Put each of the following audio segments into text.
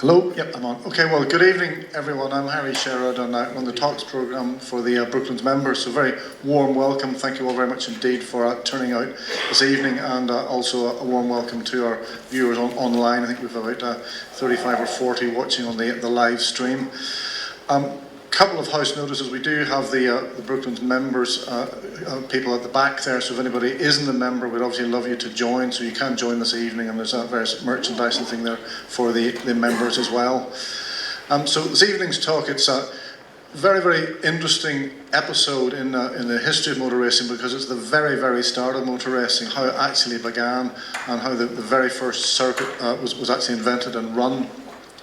Hello, yep, I'm on. Okay, well, good evening, everyone. I'm Harry Sherrod, and I run the Talks programme for the Brooklands members. So, very warm welcome. Thank you all very much indeed for turning out this evening, and also a warm welcome to our viewers online. I think we've about 35 or 40 watching on the live stream. Couple of house notices. We do have the Brooklands members, people at the back there, so if anybody isn't a member, we'd obviously love you to join, so you can join this evening, and there's various merchandise and thing there for the members as well. So this evening's talk, it's a very, very interesting episode in the history of motor racing, because it's the very, very start of motor racing, how it actually began, and how the very first circuit was actually invented and run.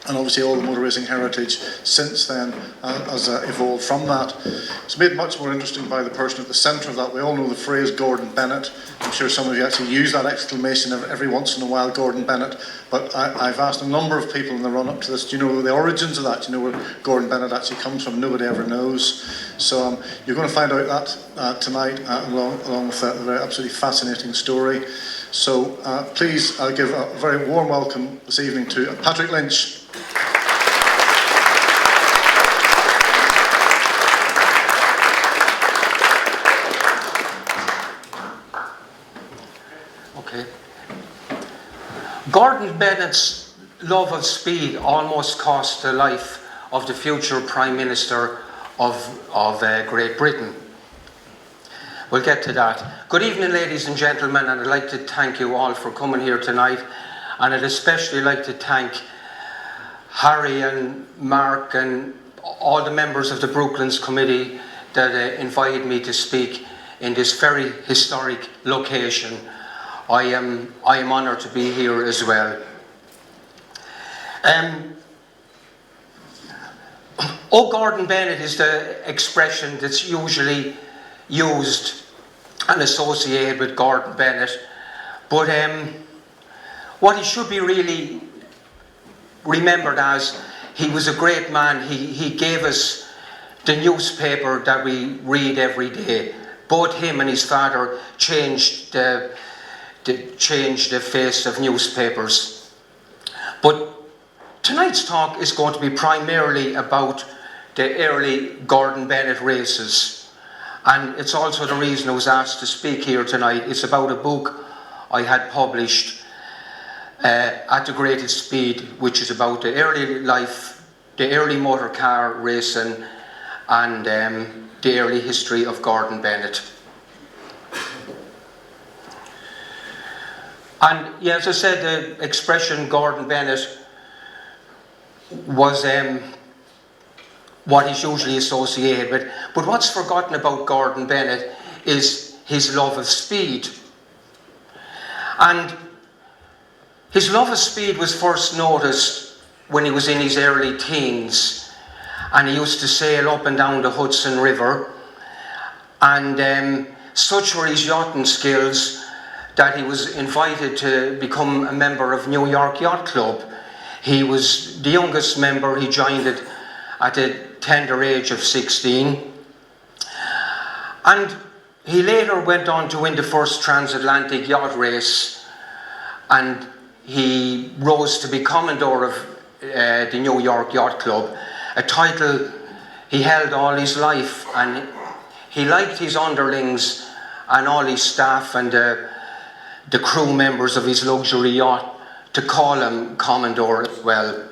And obviously all the motor racing heritage since then has evolved from that. It's made much more interesting by the person at the centre of that. We all know the phrase Gordon Bennett. I'm sure some of you actually use that exclamation every once in a while, Gordon Bennett. But I've asked a number of people in the run-up to this, do you know the origins of that? Do you know where Gordon Bennett actually comes from? Nobody ever knows. So you're going to find out that tonight, along with a very absolutely fascinating story. So please give a very warm welcome this evening to Patrick Lynch. Okay. Gordon Bennett's love of speed almost cost the life of the future Prime Minister of Great Britain. We'll get to that. Good evening, ladies and gentlemen, and I'd like to thank you all for coming here tonight, and I'd especially like to thank Harry and Mark and all the members of the Brooklands committee that invited me to speak in this very historic location. I am honoured to be here as well. Gordon Bennett is the expression that's usually used and associated with Gordon Bennett, but what he should be really remembered as, he was a great man. He gave us the newspaper that we read every day. Both him and his father changed the face of newspapers. But tonight's talk is going to be primarily about the early Gordon Bennett races, and it's also the reason I was asked to speak here tonight. It's about a book I had published, At the Greatest Speed, which is about the early life, the early motor car racing, and the early history of Gordon Bennett. And yeah, as I said, the expression Gordon Bennett was what he's usually associated with. But what's forgotten about Gordon Bennett is his love of speed. And his love of speed was first noticed when he was in his early teens, and he used to sail up and down the Hudson River, and such were his yachting skills that he was invited to become a member of New York Yacht Club. He was the youngest member. He joined it at the tender age of 16, and he later went on to win the first transatlantic yacht race, and he rose to be Commodore of the New York Yacht Club, a title he held all his life, and he liked his underlings and all his staff and the crew members of his luxury yacht to call him Commodore as well.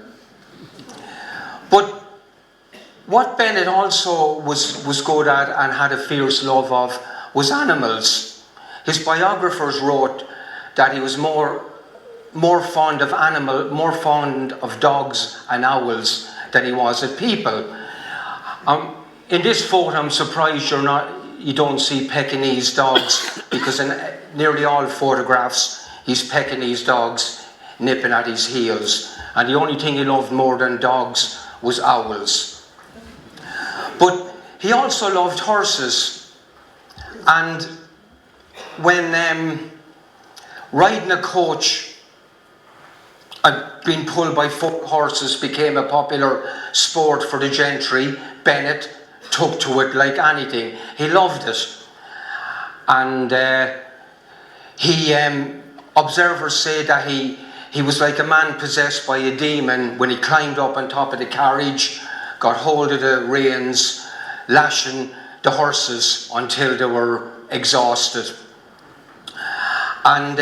But what Bennett also was good at and had a fierce love of was animals. His biographers wrote that he was more fond of dogs and owls than he was of people. In this photo, I'm surprised you don't see Pekingese dogs, because in nearly all photographs, he's Pekingese dogs nipping at his heels. And the only thing he loved more than dogs was owls. But he also loved horses. And when riding a coach, being pulled by 4 horses became a popular sport for the gentry, Bennett took to it like anything. He loved it. And observers say that he he was like a man possessed by a demon when he climbed up on top of the carriage, got hold of the reins, lashing the horses until they were exhausted. And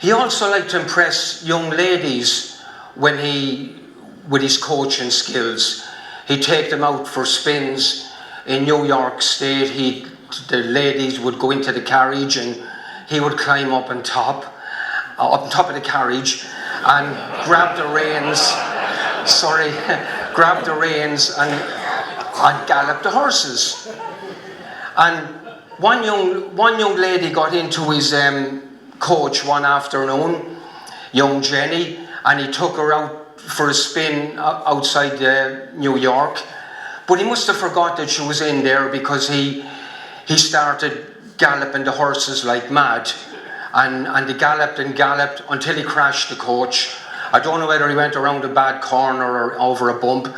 he also liked to impress young ladies with his coaching skills. He'd take them out for spins in New York State. The ladies would go into the carriage and he would climb up on top of the carriage and grab the reins and gallop the horses. And one young lady got into his coach one afternoon, young Jenny, and he took her out for a spin outside New York. But he must have forgot that she was in there, because he started galloping the horses like mad. And they galloped and galloped until he crashed the coach. I don't know whether he went around a bad corner or over a bump,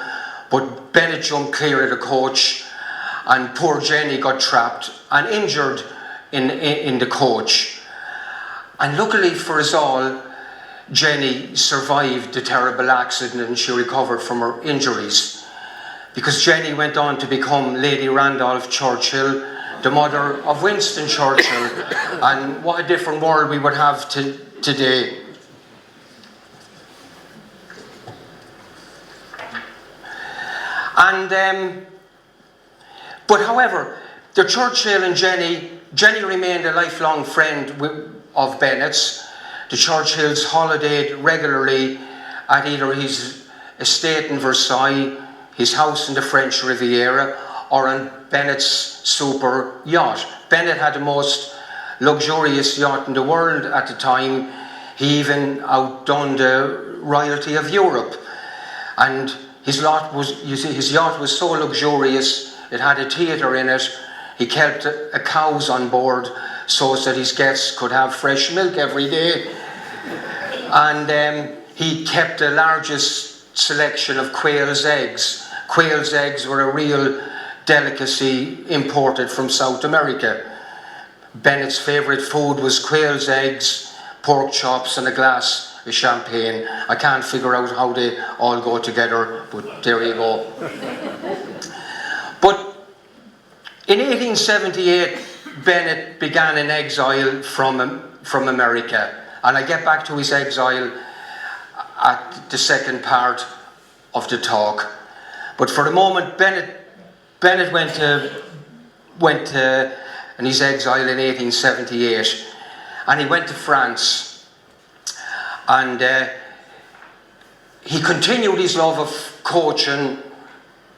but Bennett jumped clear of the coach, and poor Jenny got trapped and injured in the coach. And luckily for us all, Jenny survived the terrible accident and she recovered from her injuries, because Jenny went on to become Lady Randolph Churchill, the mother of Winston Churchill. And what a different world we would have today. And but however, the Churchill and Jenny remained a lifelong friend of Bennett's. The Churchills holidayed regularly at either his estate in Versailles, his house in the French Riviera, or on Bennett's super yacht. Bennett had the most luxurious yacht in the world at the time. He even outdone the royalty of Europe. And his yacht was so luxurious, it had a theatre in it. He kept cows on board so that his guests could have fresh milk every day. And he kept the largest selection of quail's eggs. Quail's eggs were a real delicacy imported from South America. Bennett's favourite food was quail's eggs, pork chops and a glass of champagne. I can't figure out how they all go together, but there you go. But in 1878, Bennett began an exile from America. And I get back to his exile at the second part of the talk. But for the moment, Bennett went to in his exile in 1878, and he went to France, and he continued his love of coaching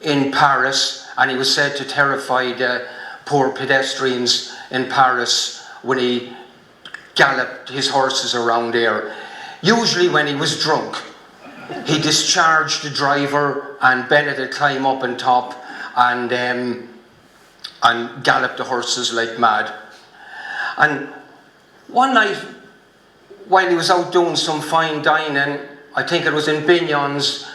in Paris, and he was said to terrify the poor pedestrians in Paris when he galloped his horses around there. Usually when he was drunk, he discharged the driver, and Bennett would climb up on top and gallop the horses like mad. And one night, while he was out doing some fine dining, I think it was in Bignon's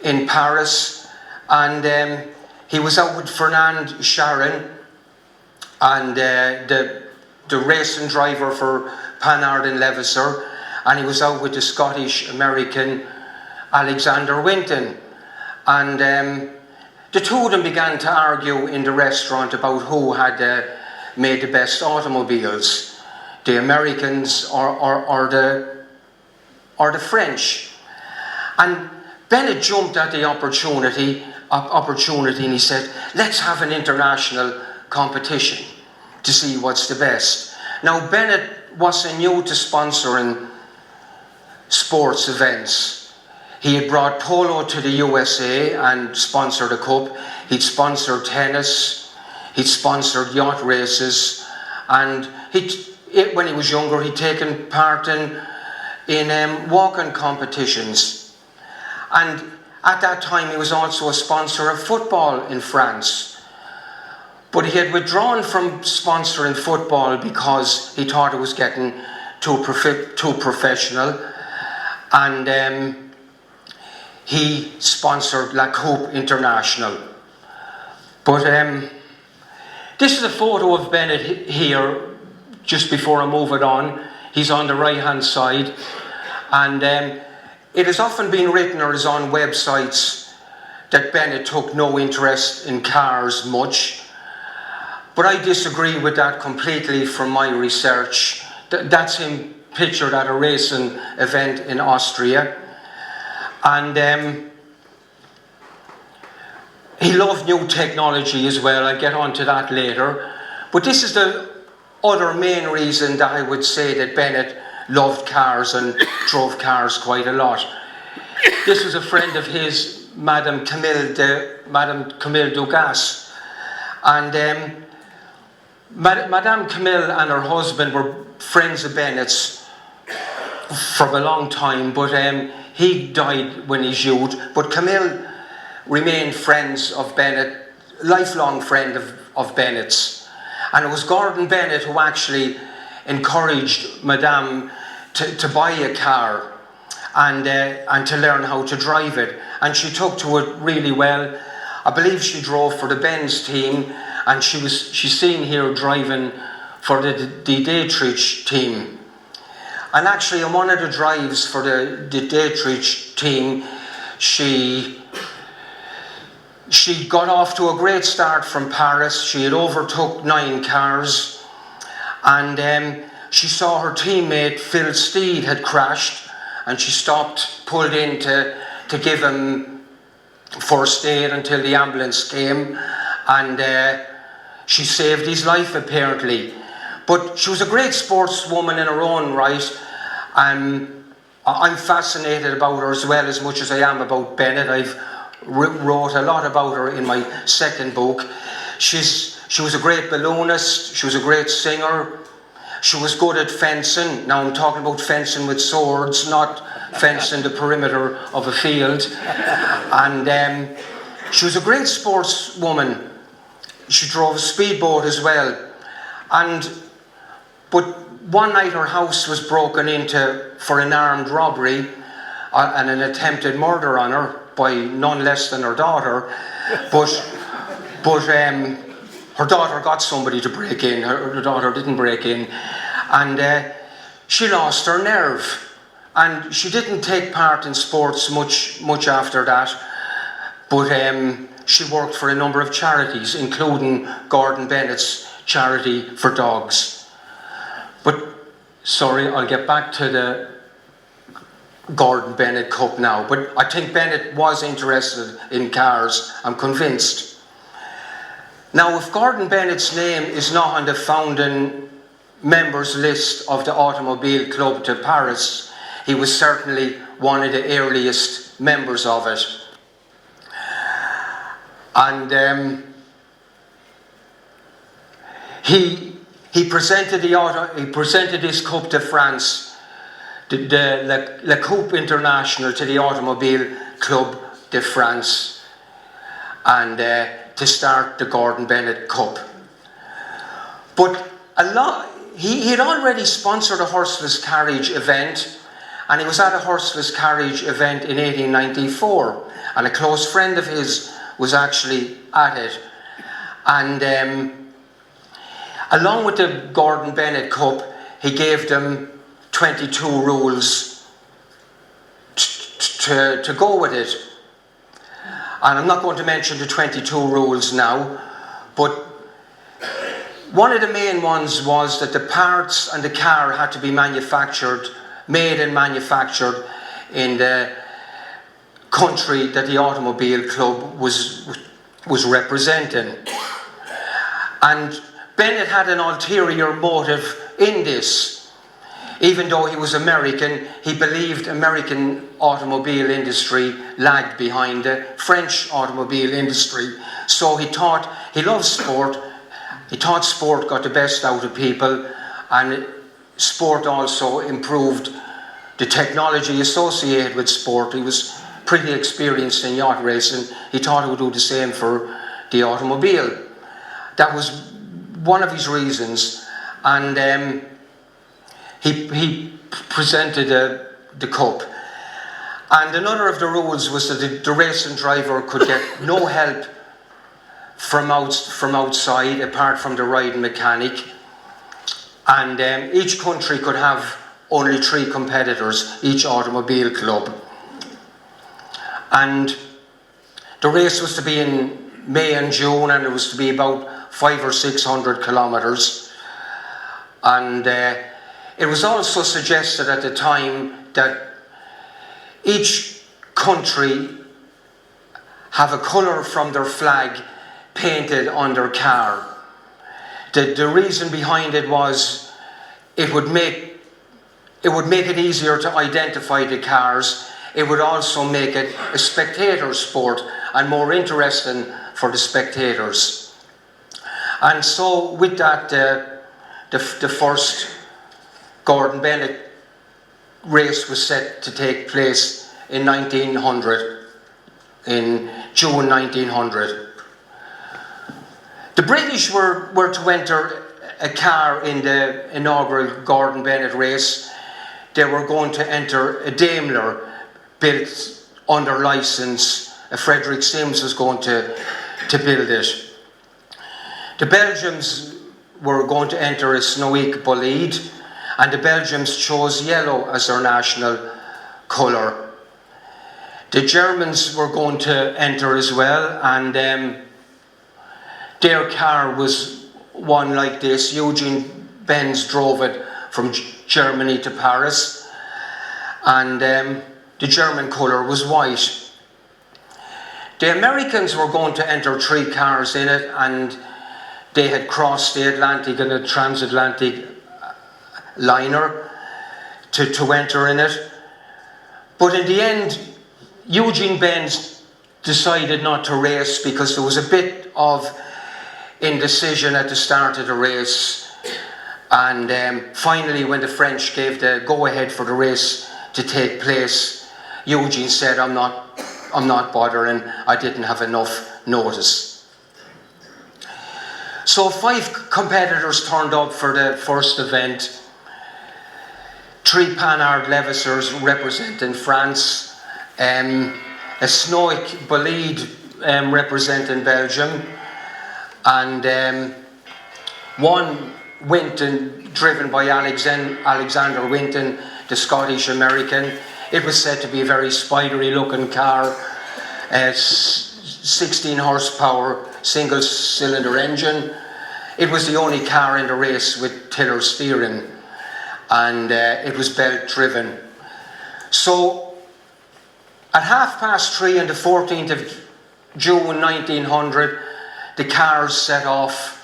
in Paris, and he was out with Fernand Charon, and the racing driver for Panhard and Levasseur, and he was out with the Scottish-American Alexander Winton. And the two of them began to argue in the restaurant about who had made the best automobiles, the Americans or the French. And Bennett jumped at the opportunity and he said, let's have an international competition to see what's the best. Now, Bennett wasn't new to sponsoring sports events. He had brought polo to the USA and sponsored a cup. He'd sponsored tennis. He'd sponsored yacht races. And when he was younger, he'd taken part in walking competitions. And at that time, he was also a sponsor of football in France. But he had withdrawn from sponsoring football because he thought it was getting too professional. And he sponsored La Coupe International. But this is a photo of Bennett here, just before I move it on. He's on the right hand side. And it has often been written or is on websites that Bennett took no interest in cars much. But I disagree with that completely from my research. That's him pictured at a racing event in Austria. And he loved new technology as well. I'll get on to that later. But this is the other main reason that I would say that Bennett loved cars and drove cars quite a lot. This was a friend of his, Madame Camille Dugas. And Madame Camille and her husband were friends of Bennett's for a long time, but he died when he's youth. But Camille remained friends of Bennett, lifelong friend of Bennett's. And it was Gordon Bennett who actually encouraged Madame to buy a car and to learn how to drive it. And she took to it really well. I believe she drove for the Benz team, and she's seen here driving for the Dietrich team. And actually on one of the drives for the Dietrich team, she got off to a great start from Paris. She had overtook 9 cars, and she saw her teammate Phil Steed had crashed, and she stopped, pulled in to give him first aid until the ambulance came, and she saved his life apparently. But she was a great sportswoman in her own right. I'm fascinated about her as well, as much as I am about Bennett. I've wrote a lot about her in my second book. She was a great balloonist. She was a great singer. She was good at fencing. Now I'm talking about fencing with swords, not fencing the perimeter of a field. And she was a great sportswoman. She drove a speedboat as well. But one night her house was broken into for an armed robbery and an attempted murder on her by none less than her daughter. But her daughter got somebody to break in. Her daughter didn't break in. And she lost her nerve. And she didn't take part in sports much after that. But she worked for a number of charities, including Gordon Bennett's charity for dogs. But, sorry, I'll get back to the Gordon Bennett Cup now. But I think Bennett was interested in cars, I'm convinced. Now, if Gordon Bennett's name is not on the founding members list of the Automobile Club de Paris, he was certainly one of the earliest members of it. And he presented his Coupe de France, the Coupe International, to the Automobile Club de France, and to start the Gordon Bennett Cup. But he had already sponsored a horseless carriage event, and he was at a horseless carriage event in 1894, and a close friend of his was actually at it. And along with the Gordon Bennett Cup, he gave them 22 rules to go with it. And I'm not going to mention the 22 rules now, but one of the main ones was that the parts and the car had to be made and manufactured in the country that the Automobile Club was representing. And Bennett had an ulterior motive in this. Even though he was American, he believed American automobile industry lagged behind the French automobile industry. So he loved sport. He thought sport got the best out of people, and sport also improved the technology associated with sport. He was pretty experienced in yacht racing. He thought he would do the same for the automobile. That was one of his reasons, and he presented the cup. And another of the rules was that the racing driver could get no help from outside apart from the riding mechanic, and each country could have only 3 competitors, each automobile club. And the race was to be in May and June, and it was to be about 500 or 600 kilometres. And it was also suggested at the time that each country have a colour from their flag painted on their car. The reason behind it was it would make it easier to identify the cars. It would also make it a spectator sport and more interesting for the spectators. And so with that, the first Gordon Bennett race was set to take place in 1900, in June 1900. The British were to enter a car in the inaugural Gordon Bennett race. They were going to enter a Daimler built under licence. Frederick Sims was going to build it. The Belgians were going to enter a Snoek bolide, and the Belgians chose yellow as their national colour. The Germans were going to enter as well, and their car was one like this. Eugene Benz drove it from Germany to Paris, and the German colour was white. The Americans were going to enter 3 cars in it, and they had crossed the Atlantic in a transatlantic liner to enter in it. But in the end, Eugene Benz decided not to race because there was a bit of indecision at the start of the race. And finally, when the French gave the go-ahead for the race to take place, Eugene said, I'm not bothering, I didn't have enough notice. So 5 competitors turned up for the first event. 3 Panhard Levisers representing France, a Snoek bolide representing Belgium, and 1 Winton driven by Alexander Winton, the Scottish American. It was said to be a very spidery looking car, 16 horsepower single cylinder engine. It was the only car in the race with tiller steering, and it was belt driven. So at 3:30 on the 14th of June 1900, the cars set off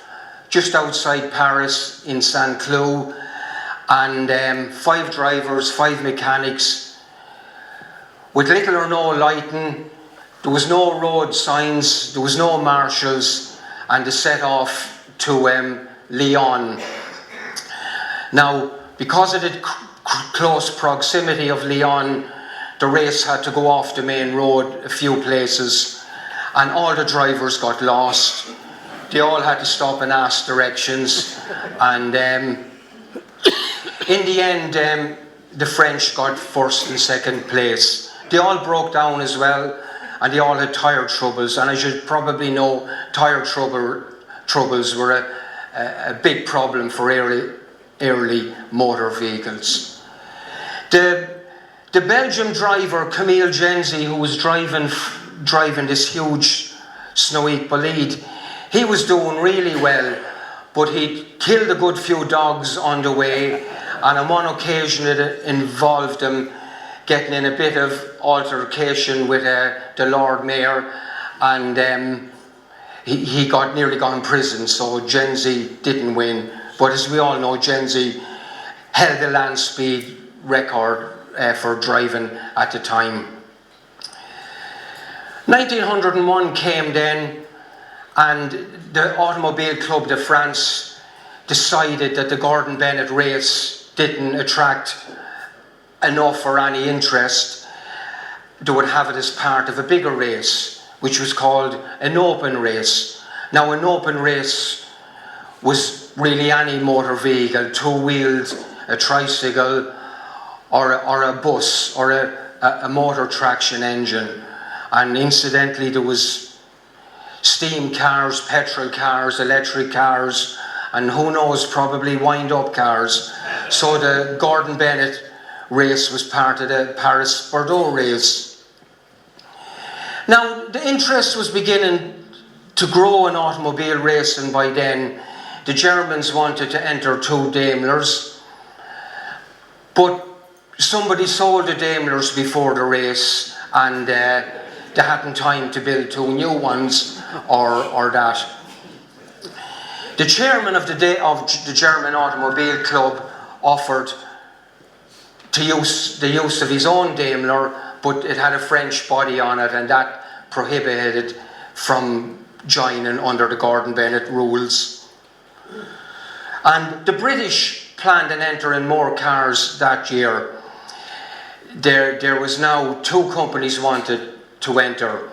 just outside Paris in Saint Cloud, and 5 drivers, 5 mechanics, with little or no lighting. There was no road signs, there was no marshals, and they set off to Lyon. Now, because of the close proximity of Lyon, the race had to go off the main road a few places, and all the drivers got lost. They all had to stop and ask directions, and in the end, the French got first and second place. They all broke down as well, and they all had tyre troubles, and as you probably know, tyre troubles were a big problem for early motor vehicles. The Belgian driver, Camille Genzi, who was driving this huge Snoek bolide, he was doing really well, but he'd killed a good few dogs on the way, and on one occasion it involved him getting in a bit of altercation with the Lord Mayor, and he nearly got in prison, so Genzi didn't win. But as we all know, Genzi held the land speed record for driving at the time. 1901 came then, and the Automobile Club de France decided that the Gordon Bennett race didn't attract enough or any interest. They would have it as part of a bigger race, which was called an open race. Now, an open race was really any motor vehicle, 2-wheeled, a tricycle, or a bus, or a motor traction engine. And incidentally, there was steam cars, petrol cars, electric cars, and who knows, probably wind-up cars. So the Gordon Bennett race was part of the Paris-Bordeaux race. Now, the interest was beginning to grow in automobile racing by then. The Germans wanted to enter 2 Daimlers, but somebody sold the Daimlers before the race, and they hadn't time to build 2 new ones or that. The chairman of the German Automobile Club offered the use of his own Daimler, but it had a French body on it, and that prohibited it from joining under the Gordon Bennett rules. And the British planned on entering more cars that year. There was now 2 companies wanted to enter.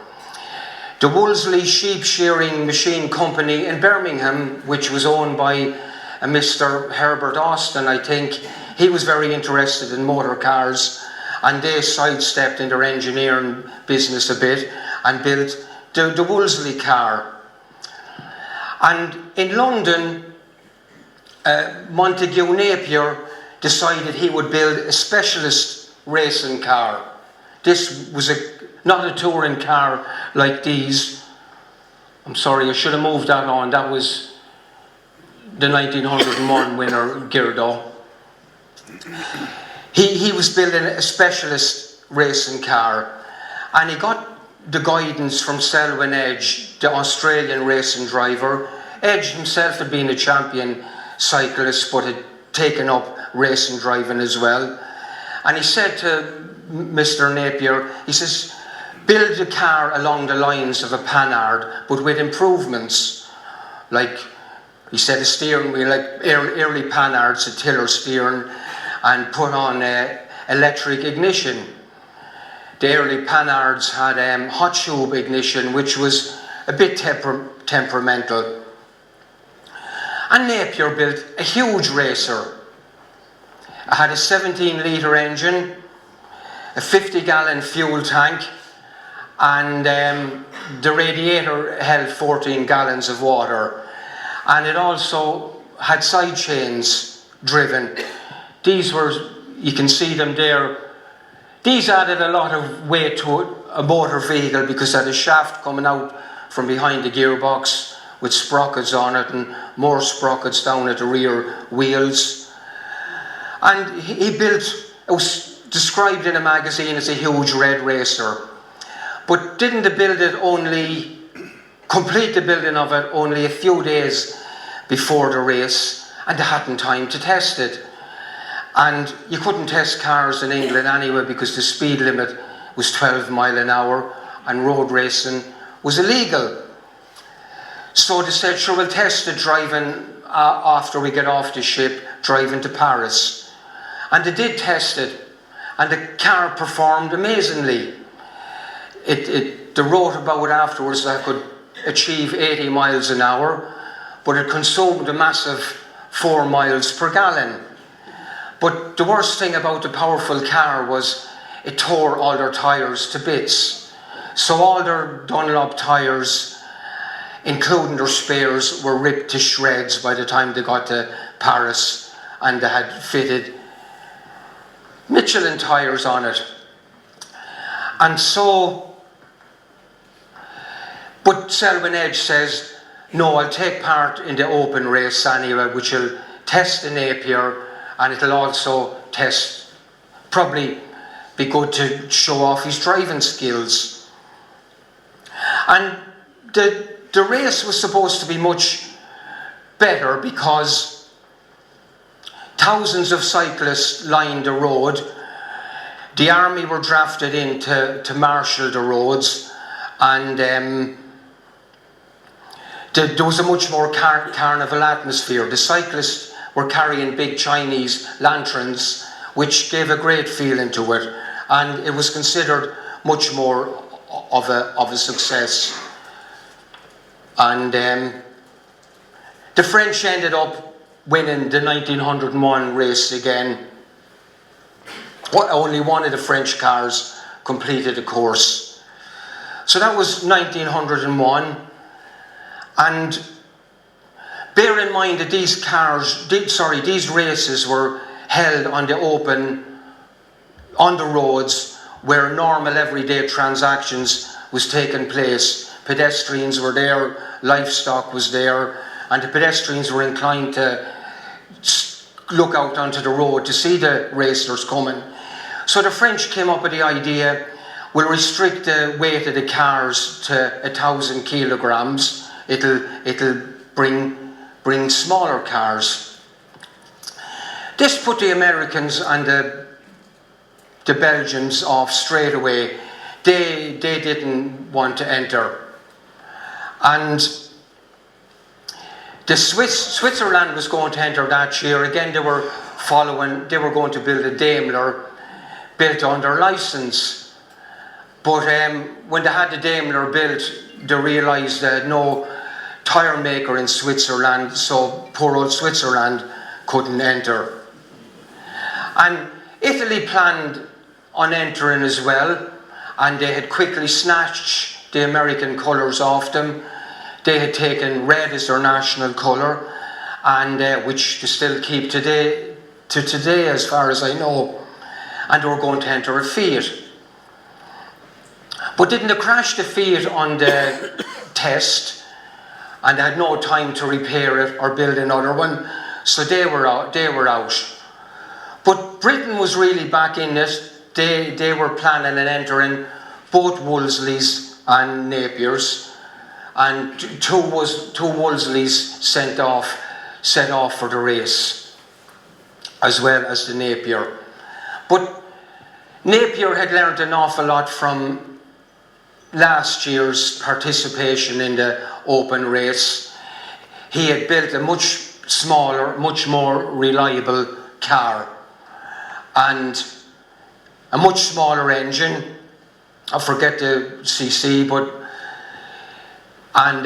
The Wolseley Sheep Shearing Machine Company in Birmingham, which was owned by a Mr. Herbert Austin, I think. He was very interested in motor cars, and they sidestepped in their engineering business a bit and built the Wolseley car. And in London, Montague Napier decided he would build a specialist racing car. This was not a touring car like these. I'm sorry, I should have moved that on. That was the 1901 winner, Girdo. He was building a specialist racing car, and he got the guidance from Selwyn Edge, the Australian racing driver. Edge himself had been a champion cyclist, but had taken up racing driving as well. And he said to Mr. Napier, he says, build a car along the lines of a Panhard, but with improvements. Like, he said, a steering wheel, like early Panhards, a tiller steering, and put on electric ignition. The early Panhards had hot tube ignition, which was a bit temperamental. And Napier built a huge racer. It had a 17-litre engine, a 50-gallon fuel tank, and the radiator held 14 gallons of water. And it also had side chains driven. These were, you can see them there, these added a lot of weight to a motor vehicle because it had a shaft coming out from behind the gearbox with sprockets on it and more sprockets down at the rear wheels. And he built, it was described in a magazine as a huge red racer, but didn't complete the building of it only a few days before the race, and they hadn't time to test it. And you couldn't test cars in England anyway because the speed limit was 12 miles an hour and road racing was illegal. So they said, sure, we'll test it driving after we get off the ship, driving to Paris. And they did test it, and the car performed amazingly. They wrote about it afterwards that it could achieve 80 miles an hour, but it consumed a massive 4 miles per gallon. But the worst thing about the powerful car was it tore all their tyres to bits. So all their Dunlop tyres, including their spares, were ripped to shreds by the time they got to Paris, and they had fitted Michelin tyres on it. And so, but Selwyn Edge says, no, I'll take part in the open race anyway, which will test the Napier, and it'll also probably be good to show off his driving skills. And the race was supposed to be much better because thousands of cyclists lined the road. The army were drafted in to marshal the roads, and there was a much more carnival atmosphere. The cyclists were carrying big Chinese lanterns, which gave a great feeling to it, and it was considered much more of a success. And the French ended up winning the 1901 race again. Only one of the French cars completed the course. So that was 1901. And bear in mind that these races were held on the open, on the roads where normal everyday transactions was taking place. Pedestrians were there, livestock was there, and the pedestrians were inclined to look out onto the road to see the racers coming. So the French came up with the idea, we'll restrict the weight of the cars to 1,000 kilograms. It'll bring smaller cars. This put the Americans and the Belgians off straight away. They didn't want to enter. And Switzerland was going to enter that year. Again, they were going to build a Daimler built under license. But when they had the Daimler built, they realised that no tyre maker in Switzerland, so poor old Switzerland couldn't enter. And Italy planned on entering as well, and they had quickly snatched the American colours off them. They had taken red as their national colour, and which they still keep today as far as I know, and they were going to enter a Fiat. But didn't they crash the Fiat on the test, and they had no time to repair it or build another one, so they were out. But Britain was really back in it. They were planning on entering both Wolseley's and Napier's, and two Wolseley's set off for the race, as well as the Napier. But Napier had learned an awful lot from last year's participation in the open race. He had built a much smaller, much more reliable car, and a much smaller engine. I forget the cc, and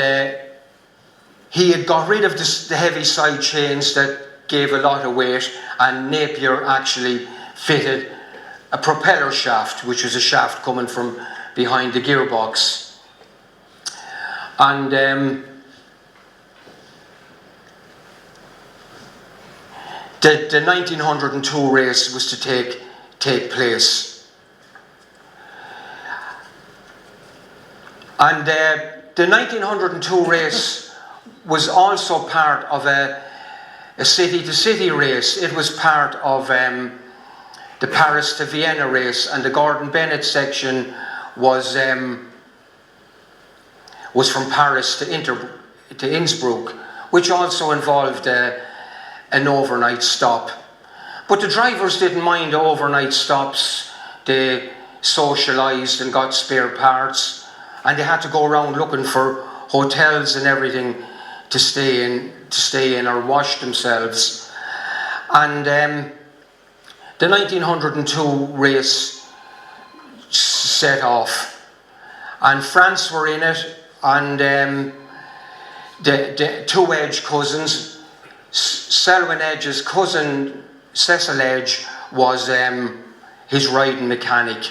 he had got rid of the heavy side chains that gave a lot of weight, and Napier actually fitted a propeller shaft, which was a shaft coming from behind the gearbox. And the 1902 race was to take place. And the 1902 race was also part of a city-to-city race. It was part of the Paris to Vienna race, and the Gordon Bennett section was from Paris to Innsbruck, which also involved an overnight stop. But the drivers didn't mind the overnight stops. They socialised and got spare parts, and they had to go around looking for hotels and everything to stay in or wash themselves. And the 1902 race set off, and France were in it, and the two Edge cousins, Selwyn Edge's cousin Cecil Edge was his riding mechanic,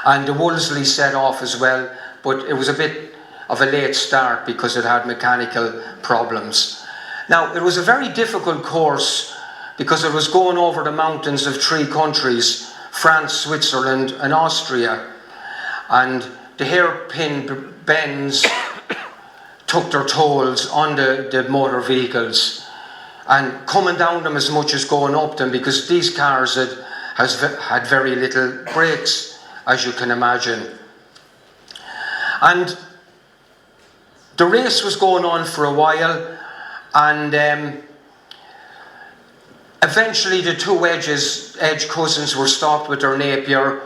and the Wolseley set off as well, but it was a bit of a late start because it had mechanical problems. Now, it was a very difficult course because it was going over the mountains of three countries, France, Switzerland and Austria, and the hairpin bends took their tolls on the motor vehicles, and coming down them as much as going up them, because these cars had very little brakes, as you can imagine. And the race was going on for a while, and eventually the two Edge cousins were stopped with their Napier,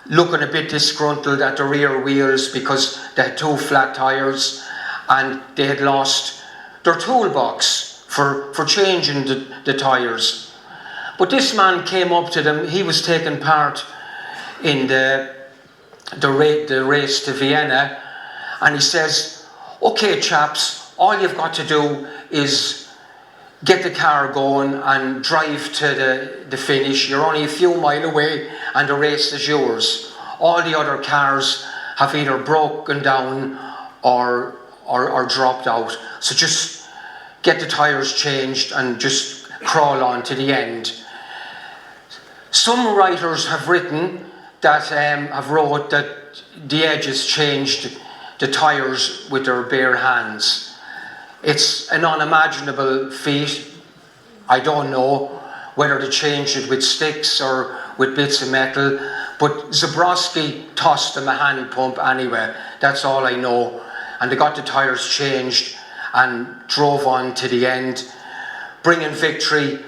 looking a bit disgruntled at the rear wheels because they had two flat tyres and they had lost their toolbox for changing the tyres. But this man came up to them. He was taking part in the race to Vienna, and he says, "Okay, chaps, all you've got to do is get the car going and drive to the finish. You're only a few miles away and the race is yours. All the other cars have either broken down or dropped out. So just get the tyres changed and just crawl on to the end. Some writers have written that wrote that the Edges changed the tyres with their bare hands. It's an unimaginable feat. I don't know whether they changed it with sticks or with bits of metal, but Zabrowski tossed them a hand pump anyway. That's all I know. And they got the tyres changed and drove on to the end, bringing victory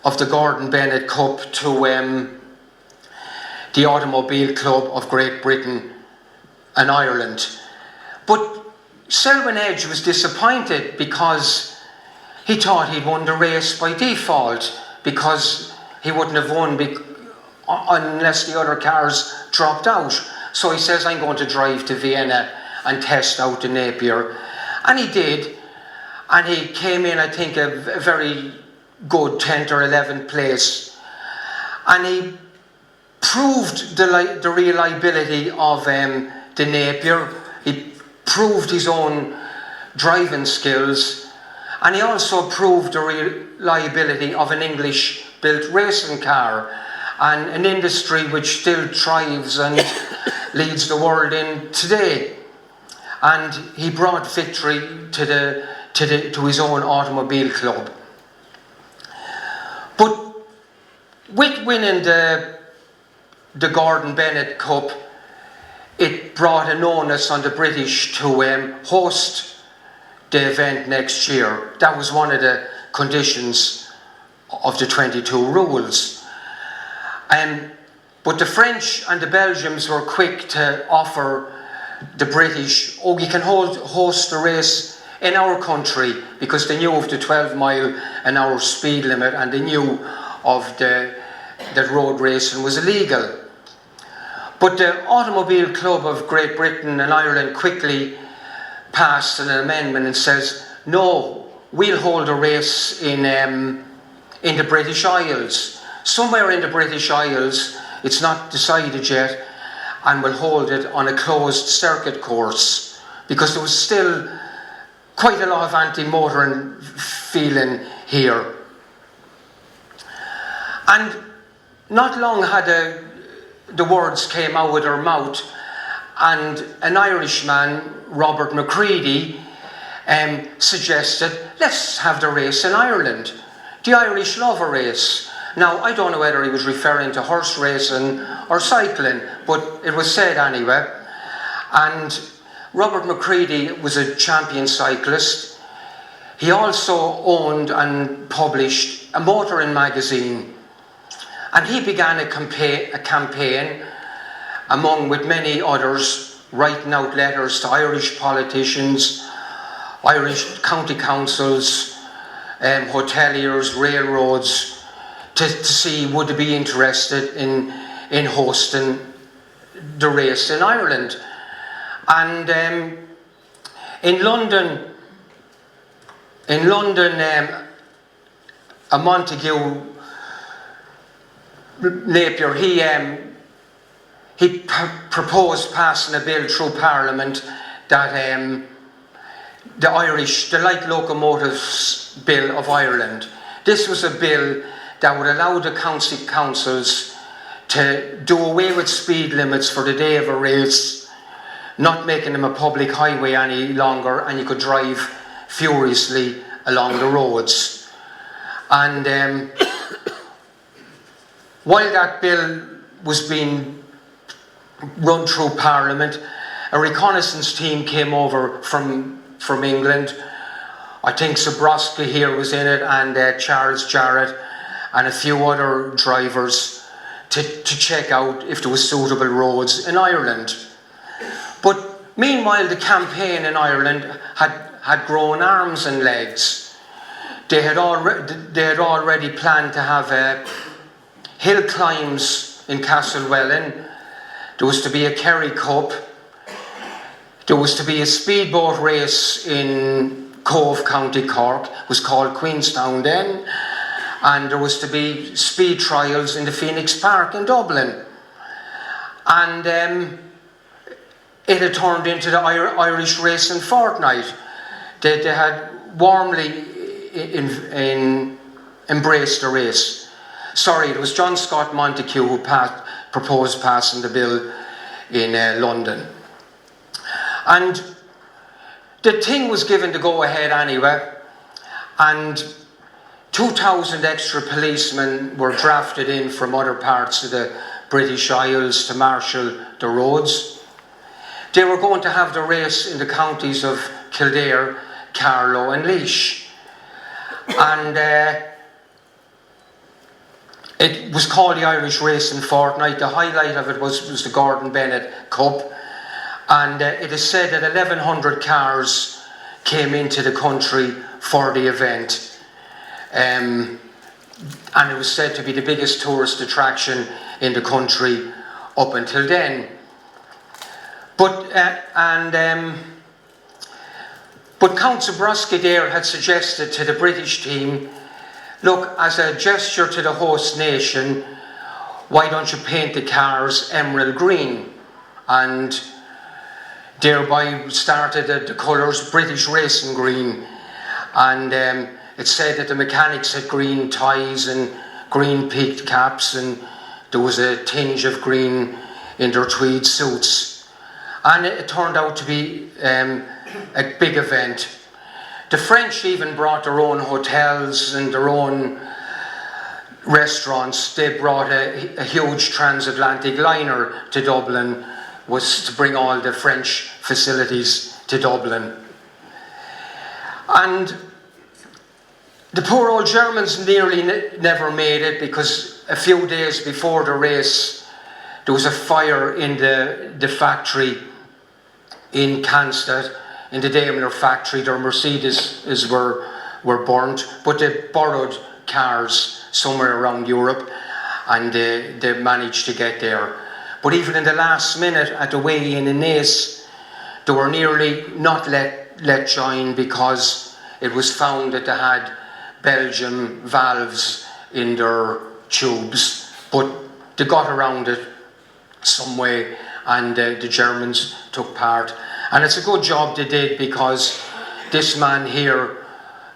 of the Gordon Bennett Cup to the Automobile Club of Great Britain and Ireland. But Selwyn Edge was disappointed because he thought he'd won the race by default, because he wouldn't have won unless the other cars dropped out. So he says, I'm going to drive to Vienna and test out the Napier. And he did. And he came in, I think, a very good 10th or 11th place. And he proved the reliability of the Napier. He proved his own driving skills. And he also proved the reliability of an English-built racing car, and an industry which still thrives and leads the world in today. And he brought victory to his own automobile club. But with winning the Gordon Bennett Cup, it brought an onus on the British to host the event next year. That was one of the conditions of the 22 rules. But the French and the Belgians were quick to offer the British, you can host the race in our country, because they knew of the 12-mile-an-hour speed limit, and they knew of that road racing was illegal. But the Automobile Club of Great Britain and Ireland quickly passed an amendment and says, no, we'll hold a race in the British Isles. Somewhere in the British Isles, it's not decided yet, and we'll hold it on a closed circuit course, because there was still quite a lot of anti-motoring feeling here. And not long had the words came out of their mouth, and an Irishman, Robert McCready, suggested, let's have the race in Ireland. The Irish love a race. Now, I don't know whether he was referring to horse racing or cycling, but it was said anyway. And Robert McCready was a champion cyclist. He also owned and published a motoring magazine. And he began a campaign, with many others, writing out letters to Irish politicians, Irish county councils, hoteliers, railroads, to see would they be interested in hosting the race in Ireland. And in London, a Montague Napier, he proposed passing a bill through Parliament that the Light Locomotives Bill of Ireland. This was a bill that would allow the county councils to do away with speed limits for the day of a race, not making them a public highway any longer, and you could drive furiously along the roads. And while that bill was being run through Parliament, a reconnaissance team came over from England. I think Zabrowski here was in it, and Charles Jarrett, and a few other drivers to check out if there was suitable roads in Ireland. But meanwhile, the campaign in Ireland had grown arms and legs. They had already planned to have hill climbs in Castlewellan. There was to be a Kerry Cup. There was to be a speedboat race in Cove, County Cork. It was called Queenstown then. And there was to be speed trials in the Phoenix Park in Dublin. And it had turned into the Irish Racing Fortnight. They had warmly embraced the race. Sorry, it was John Scott Montague who proposed passing the bill in London. And the thing was given the go-ahead anyway, and 2,000 extra policemen were drafted in from other parts of the British Isles to marshal the roads. They were going to have the race in the counties of Kildare, Carlow and Lynch. And it was called the Irish Racing Fortnight. The highlight of it was the Gordon Bennett Cup. And it is said that 1,100 cars came into the country for the event. And it was said to be the biggest tourist attraction in the country up until then. But Count Zabriskie there had suggested to the British team, look, as a gesture to the host nation, why don't you paint the cars emerald green? And thereby started the colours British Racing Green. And it said that the mechanics had green ties and green peaked caps, and there was a tinge of green in their tweed suits. And it turned out to be a big event. The French even brought their own hotels and their own restaurants. They brought a huge transatlantic liner to Dublin, was to bring all the French facilities to Dublin. And the poor old Germans nearly never made it, because a few days before the race there was a fire in the factory in Cannstatt, in the Daimler factory. Their Mercedes were burnt, but they borrowed cars somewhere around Europe, and they managed to get there. But even in the last minute at the weigh-in in Nice, they were nearly not let join, because it was found that they had Belgian valves in their tubes. But they got around it some way, and the Germans took part. And it's a good job they did, because this man here,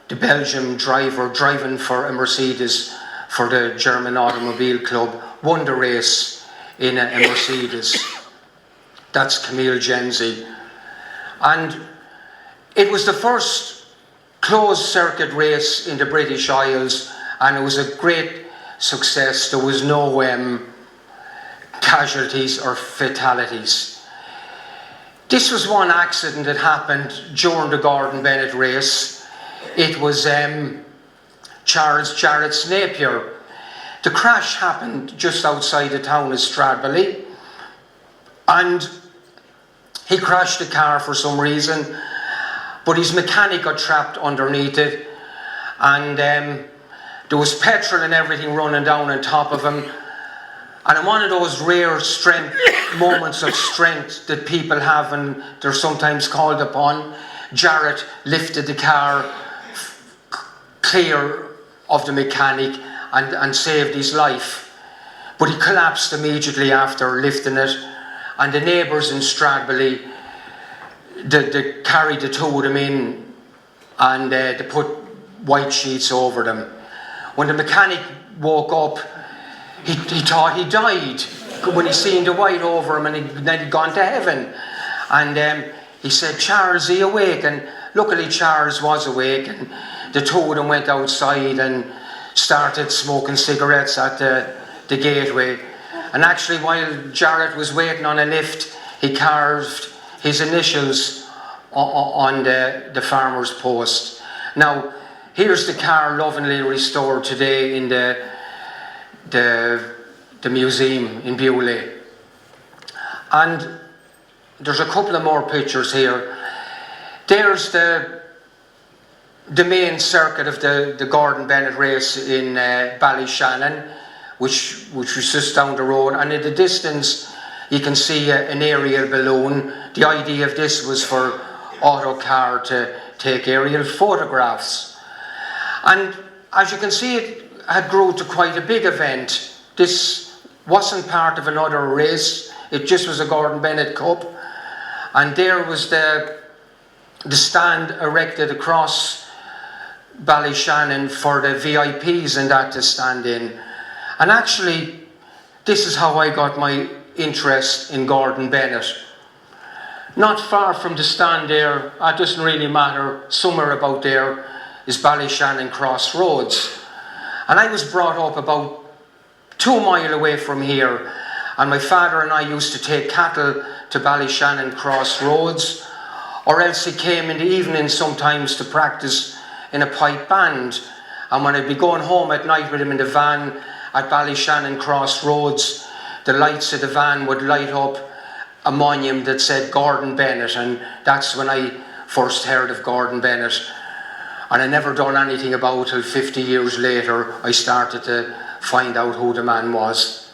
the Belgian driver driving for a Mercedes for the German Automobile Club, won the race in a Mercedes. That's Camille Genzi. And it was the first closed circuit race in the British Isles, and it was a great success. There was no casualties or fatalities. This was one accident that happened during the Gordon Bennett race. It was Charles Jarrett's Napier. The crash happened just outside the town of Stradbally, and he crashed the car for some reason, but his mechanic got trapped underneath it, and there was petrol and everything running down on top of him. And in one of those rare moments of strength that people have, and they're sometimes called upon, Jarrett lifted the car clear of the mechanic and saved his life. But he collapsed immediately after lifting it, and the neighbours in Stradbally, they carried the two of them in, and they put white sheets over them. When the mechanic woke up, he thought he died when he seen the white over him, and then he'd gone to heaven. And he said, "Charles, are you awake?" And luckily Charles was awake, and the two of them went outside and started smoking cigarettes at the gateway. And actually, while Jarrett was waiting on a lift, he carved his initials on the farmer's post. Now, here's the car lovingly restored today in the museum in Bewley. And there's a couple of more pictures here. There's the main circuit of the Gordon Bennett race in Ballyshannon, which was just down the road, and in the distance you can see an aerial balloon. The idea of this was for Autocar to take aerial photographs. And as you can see, it had grown to quite a big event. This wasn't part of another race, it just was a Gordon Bennett Cup. And there was the stand erected across Ballyshannon for the VIPs and that to stand in. And actually, this is how I got my interest in Gordon Bennett. Not far from the stand there, it doesn't really matter, somewhere about there is Ballyshannon Crossroads. And I was brought up about 2 miles away from here, and my father and I used to take cattle to Ballyshannon Crossroads, or else he came in the evening sometimes to practice in a pipe band. And when I'd be going home at night with him in the van at Ballyshannon Crossroads, the lights of the van would light up a monument that said Gordon Bennett, and that's when I first heard of Gordon Bennett. And I never done anything about it till 50 years later I started to find out who the man was.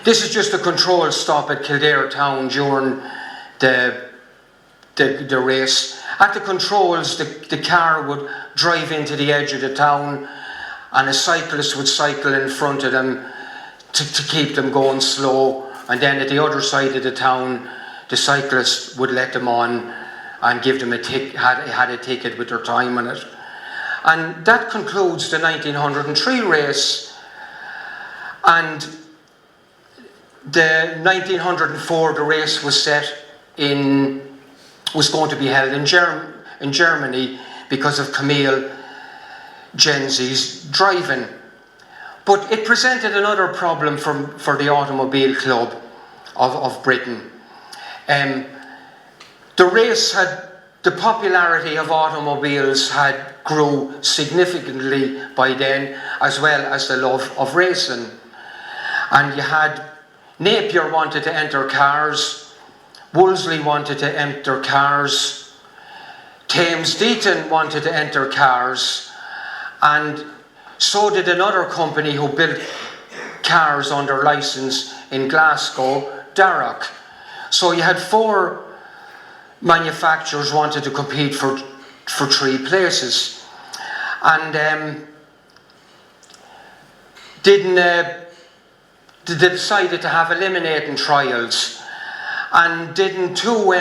This is just a controlled stop at Kildare town during the race. At the controls, the car would drive into the edge of the town, and a cyclist would cycle in front of them to keep them going slow. And then at the other side of the town, the cyclist would let them on and give them had a ticket with their time on it. And that concludes the 1903 race. And the 1904, the race was going to be held in Germany because of Camille Genzi's driving. But it presented another problem for the Automobile Club of Britain. The popularity of automobiles had grew significantly by then, as well as the love of racing. And you had Napier wanted to enter cars, Wolseley wanted to enter cars, Thames Deaton wanted to enter cars, and so did another company who built cars under license in Glasgow, Darragh. So you had 4 manufacturers wanted to compete for 3 places. And they decided to have eliminating trials. And didn't 2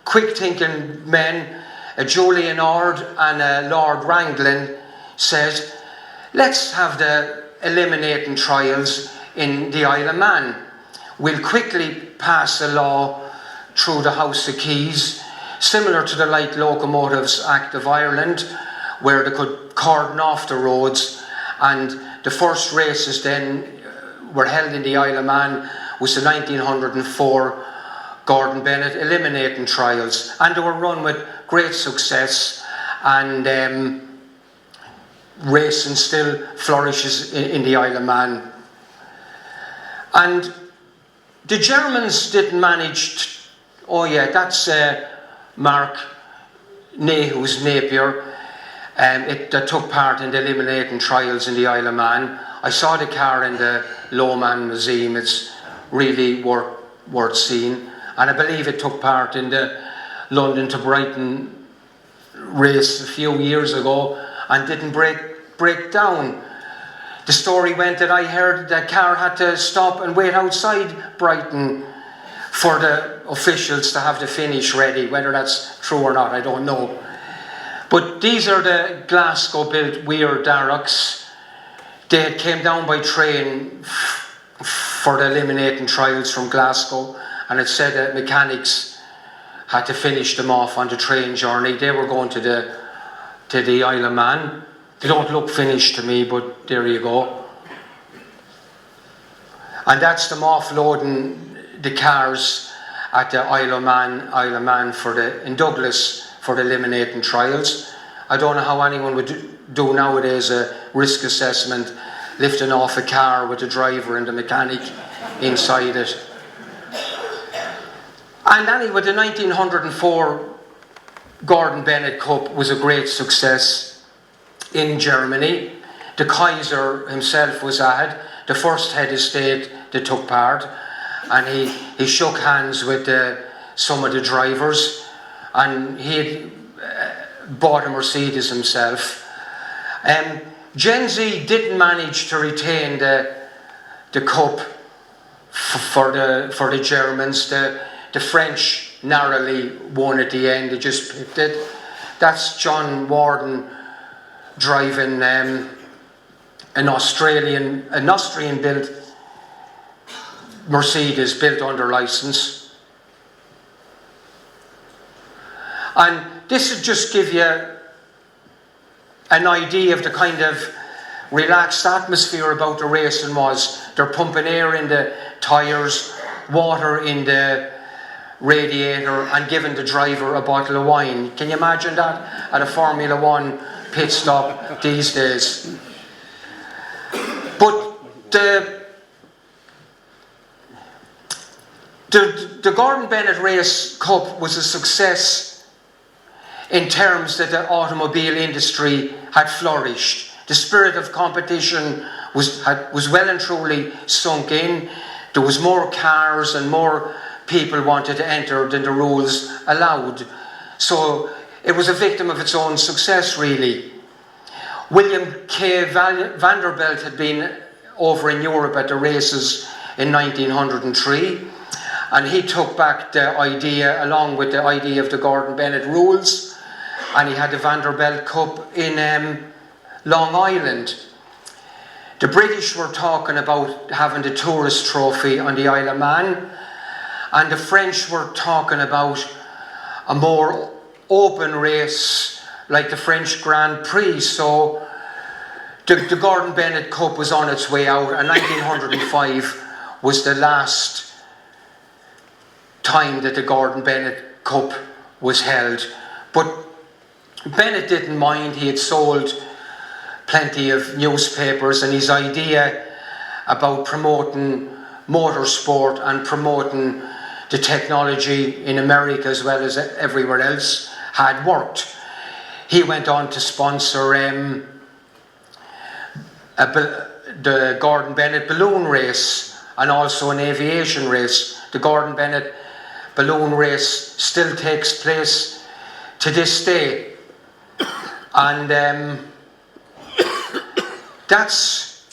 quick-thinking men, a Julian Ord and a Lord Wranglin, said, let's have the eliminating trials in the Isle of Man. We'll quickly pass a law through the House of Keys, similar to the Light Locomotives Act of Ireland, where they could cordon off the roads. And the first races then were held in the Isle of Man was the 1904 Gordon Bennett eliminating trials, and they were run with great success, and racing still flourishes in the Isle of Man. And the Germans didn't manage that's Mark Nehru's Napier that took part in the eliminating trials in the Isle of Man. I saw the car in the Lowman Museum. It's really worth seeing, and I believe it took part in the London to Brighton race a few years ago and didn't break down. The story went that I heard the car had to stop and wait outside Brighton for the officials to have the finish ready. Whether that's true or not, I don't know. But these are the Glasgow-built Weir Darracks. They had came down by train for the eliminating trials from Glasgow, and it said that mechanics had to finish them off on the train journey. They were going to the Isle of Man. They don't look finished to me, but there you go. And that's them offloading the cars at the Isle of Man in Douglas for the eliminating trials. I don't know how anyone would do nowadays a risk assessment, lifting off a car with the driver and the mechanic inside it. And anyway, the 1904 Gordon Bennett Cup was a great success in Germany. The Kaiser himself was at it, the first head of state that took part, and he shook hands with some of the drivers, and he had bought a Mercedes himself. Genzi didn't manage to retain the cup for the Germans. The French narrowly won at the end. They just picked it. That's John Warden driving an Austrian built Mercedes built under license. And this would just give you an idea of the kind of relaxed atmosphere about the racing was. They're pumping air in the tyres, water in the radiator, and giving the driver a bottle of wine. Can you imagine that at a Formula One pit stop these days? But the Gordon Bennett Race Cup was a success in terms that the automobile industry had flourished. The spirit of competition was well and truly sunk in. There was more cars and more people wanted to enter than the rules allowed. So it was a victim of its own success, really. William K. Vanderbilt had been over in Europe at the races in 1903, and he took back the idea along with the idea of the Gordon Bennett rules, and he had the Vanderbilt Cup in Long Island. The British were talking about having the tourist trophy on the Isle of Man, and the French were talking about a more open race like the French Grand Prix. So the Gordon Bennett Cup was on its way out, and 1905 was the last time that the Gordon Bennett Cup was held. But Bennett didn't mind. He had sold plenty of newspapers, and his idea about promoting motorsport and promoting the technology in America as well as everywhere else had worked. He went on to sponsor the Gordon Bennett balloon race and also an aviation race. The Gordon Bennett balloon race still takes place to this day, and that's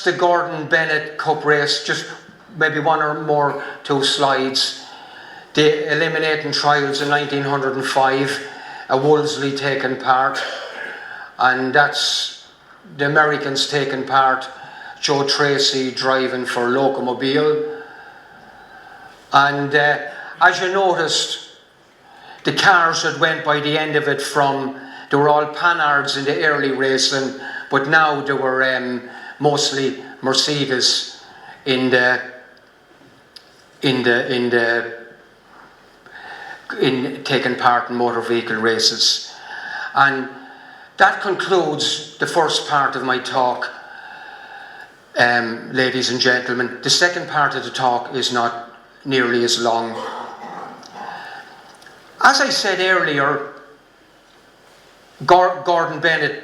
the Gordon Bennett Cup race. Just maybe one or two slides. The eliminating trials in 1905, a Wolseley taking part, and that's the Americans taking part. Joe Tracy driving for Locomobile, and as you noticed, the cars that went by the end of it they were all Panhards in the early racing, but now they were mostly Mercedes in taking part in motor vehicle races. And that concludes the first part of my talk, ladies and gentlemen. The second part of the talk is not nearly as long. As I said earlier, Gordon Bennett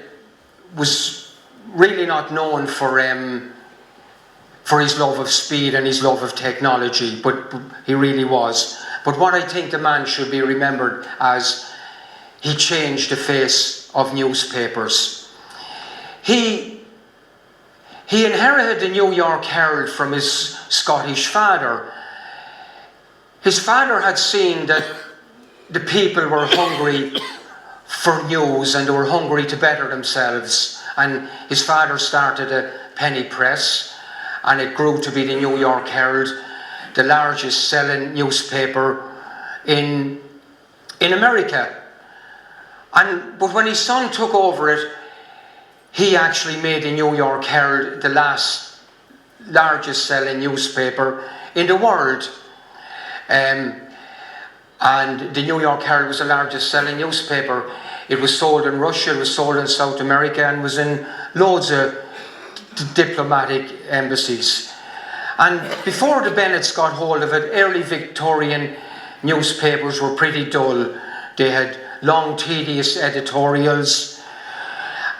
was really not known for his love of speed and his love of technology, but he really was. But what I think the man should be remembered as, he changed the face of newspapers. He inherited the New York Herald from his Scottish father. His father had seen that the people were hungry for news and they were hungry to better themselves, and his father started a penny press, and it grew to be the New York Herald, the largest selling newspaper in America. But when his son took over it, he actually made the New York Herald the largest selling newspaper in the world. And the New York Herald was the largest selling newspaper. It was sold in Russia, it was sold in South America, and was in loads of diplomatic embassies. And before the Bennetts got hold of it, early Victorian newspapers were pretty dull. They had long, tedious editorials.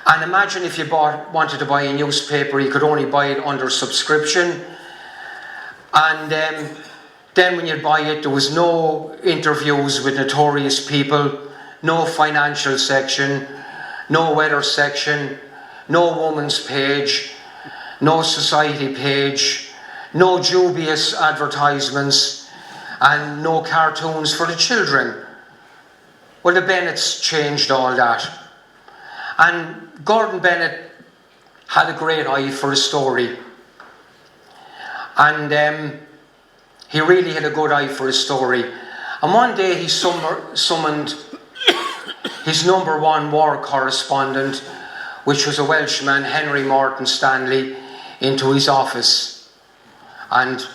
And imagine if you wanted to buy a newspaper, you could only buy it under subscription. And then when you'd buy it, there was no interviews with notorious people, no financial section, no weather section, no woman's page, no society page, no dubious advertisements, and no cartoons for the children. Well, the Bennetts changed all that. And Gordon Bennett had a great eye for a story. And he really had a good eye for a story. And one day he summoned his #1 war correspondent, which was a Welshman, Henry Morton Stanley, into his office. And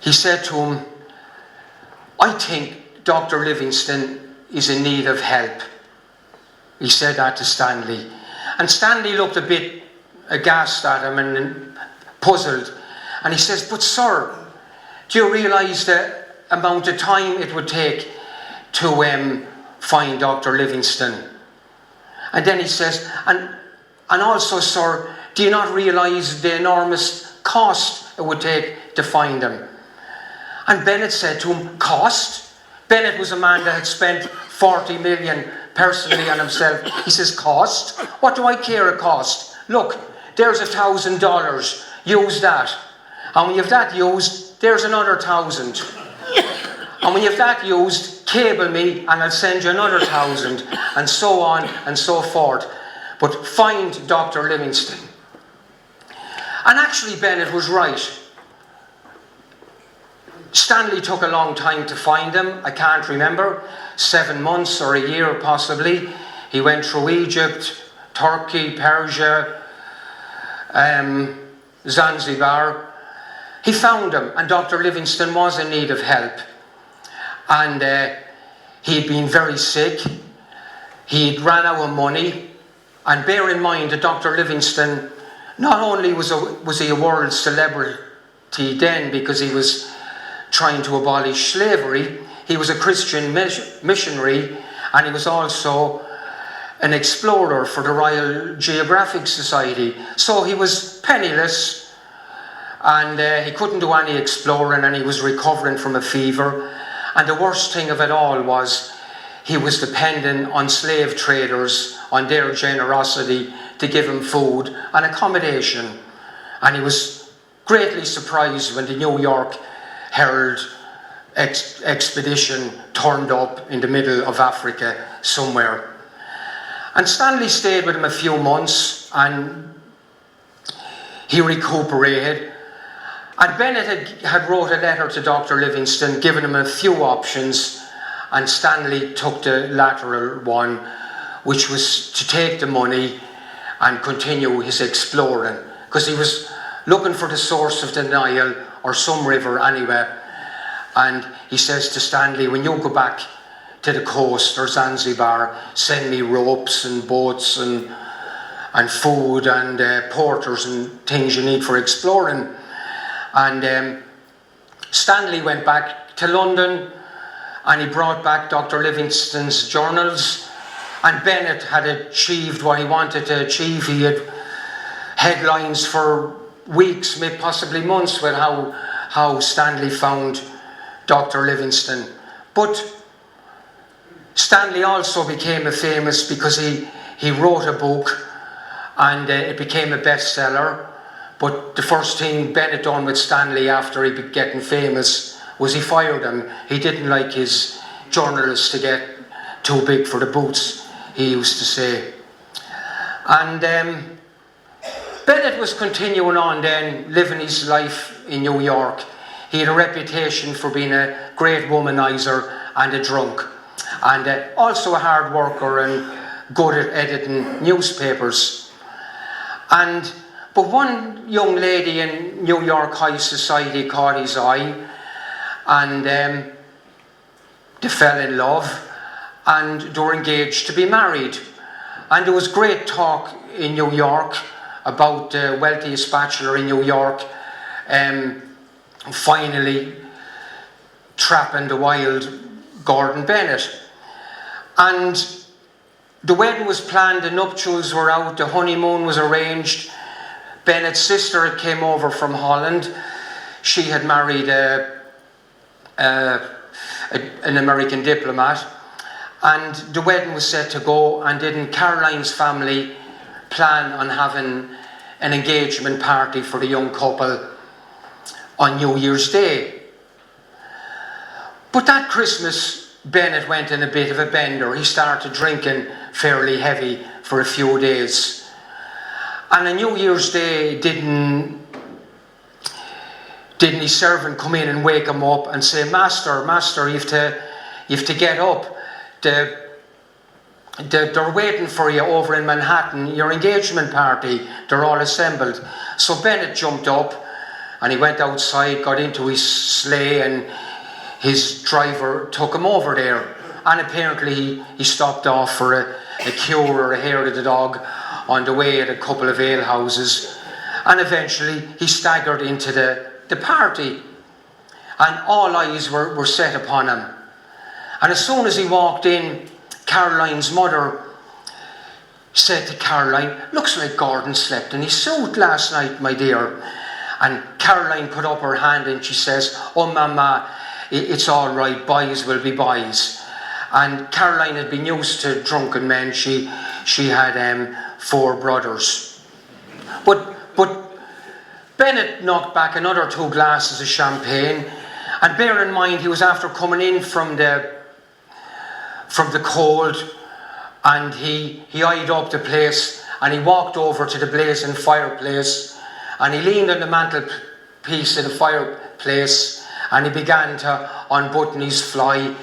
he said to him, "I think Dr. Livingstone is in need of help." He said that to Stanley. And Stanley looked a bit aghast at him and puzzled. And he says, "But sir, do you realise the amount of time it would take to find Dr. Livingstone?" And then he says, and also, sir, do you not realise the enormous cost it would take to find him?" And Bennett said to him, "Cost?" Bennett was a man that had spent 40 million personally on himself. He says, "Cost? What do I care a cost? Look, there's $1,000. Use that. And when you've that used, there's another 1,000. And when you've that used, cable me and I'll send you another 1,000, and so on and so forth. But find Dr. Livingstone." And actually Bennett was right. Stanley took a long time to find him. I can't remember, 7 months or a year possibly. He went through Egypt, Turkey, Persia, Zanzibar. He found him, and Dr. Livingstone was in need of help. And he'd been very sick. He'd ran out of money. And bear in mind that Dr. Livingstone, not only was he a world celebrity then because he was trying to abolish slavery, he was a Christian missionary, and he was also an explorer for the Royal Geographic Society. So he was penniless, and he couldn't do any exploring, and he was recovering from a fever. And the worst thing of it all was he was dependent on slave traders, on their generosity to give him food and accommodation. And he was greatly surprised when the New York Herald expedition turned up in the middle of Africa somewhere. And Stanley stayed with him a few months, and he recuperated. And Bennett had wrote a letter to Dr. Livingstone, giving him a few options, and Stanley took the lateral one, which was to take the money and continue his exploring, because he was looking for the source of the Nile or some river anyway. And he says to Stanley, "When you go back to the coast or Zanzibar, send me ropes and boats and food and porters and things you need for exploring." And Stanley went back to London, and he brought back Dr. Livingstone's journals. And Bennett had achieved what he wanted to achieve. He had headlines for weeks, maybe possibly months, with how Stanley found Dr. Livingstone. But Stanley also became famous because he wrote a book, and it became a bestseller. But the first thing Bennett done with Stanley after he began getting famous was he fired him. He didn't like his journalists to get too big for the boots, he used to say. And Bennett was continuing on then, living his life in New York. He had a reputation for being a great womanizer and a drunk, and also a hard worker and good at editing newspapers. But one young lady in New York high society caught his eye, and they fell in love, and they were engaged to be married. And there was great talk in New York about the wealthiest bachelor in New York finally trapping the wild Gordon Bennett. And the wedding was planned, the nuptials were out, the honeymoon was arranged. Bennett's sister came over from Holland. She had married an American diplomat, and the wedding was set to go. And didn't Caroline's family plan on having an engagement party for the young couple on New Year's Day? But that Christmas, Bennett went in a bit of a bender. He started drinking fairly heavy for a few days. And on New Year's Day, didn't his servant come in and wake him up and say, Master, you have to get up. They're waiting for you over in Manhattan, your engagement party, they're all assembled. So Bennett jumped up and he went outside, got into his sleigh, and his driver took him over there. And apparently he stopped off for a cure or a hair of the dog on the way at a couple of alehouses. And eventually he staggered into the party. And all eyes were set upon him. And as soon as he walked in, Caroline's mother said to Caroline, looks like Gordon slept in his suit last night, my dear. And Caroline put up her hand and she says, oh mama, it's all right, boys will be boys. And Caroline had been used to drunken men. She had 4 brothers. But Bennett knocked back another 2 glasses of champagne, and bear in mind he was after coming in from the cold, and he eyed up the place, and he walked over to the blazing fireplace, and he leaned on the mantelpiece of the fireplace, and he began to unbutton his fly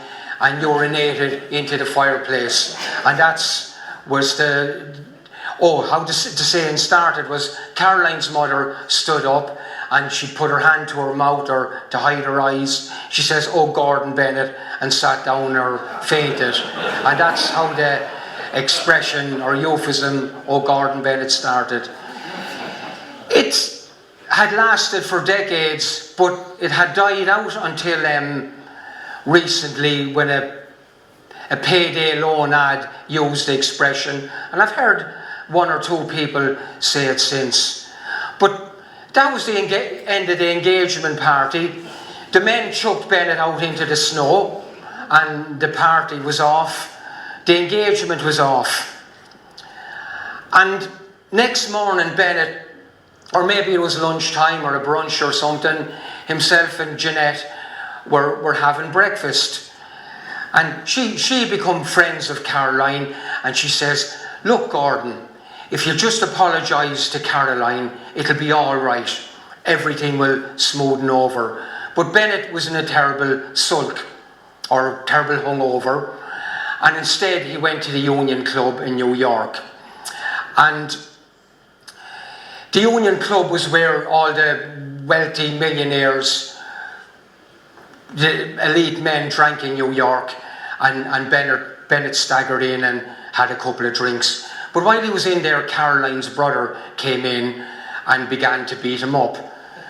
and urinated into the fireplace. And how the saying started was, Caroline's mother stood up and she put her hand to her mouth or to hide her eyes. She says, oh Gordon Bennett, and sat down or fainted. And that's how the expression or euphemism, oh Gordon Bennett, started. It had lasted for decades, but it had died out until recently, when a payday loan ad used the expression, and I've heard 1 or 2 people say it since. But that was the end of the engagement party. The men chucked Bennett out into the snow, and the party was off. The engagement was off. And next morning, Bennett, or maybe it was lunchtime or a brunch or something, himself and Jeanette were having breakfast. And she become friends of Caroline, and she says, look Gordon, if you just apologise to Caroline, it'll be all right. Everything will smoothen over. But Bennett was in a terrible sulk, or terrible hungover, and instead he went to the Union Club in New York. And the Union Club was where all the wealthy millionaires, the elite men, drank in New York, and Bennett staggered in and had a couple of drinks. But while he was in there, Caroline's brother came in and began to beat him up.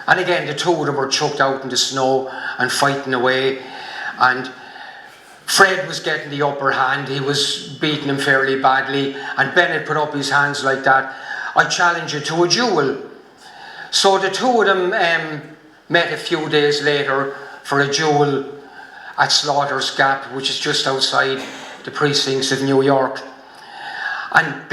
And again, the 2 of them were chucked out in the snow and fighting away. And Fred was getting the upper hand. He was beating him fairly badly. And Bennett put up his hands like that. I challenge you to a duel. So the 2 of them met a few days later for a duel at Slaughter's Gap, which is just outside the precincts of New York. And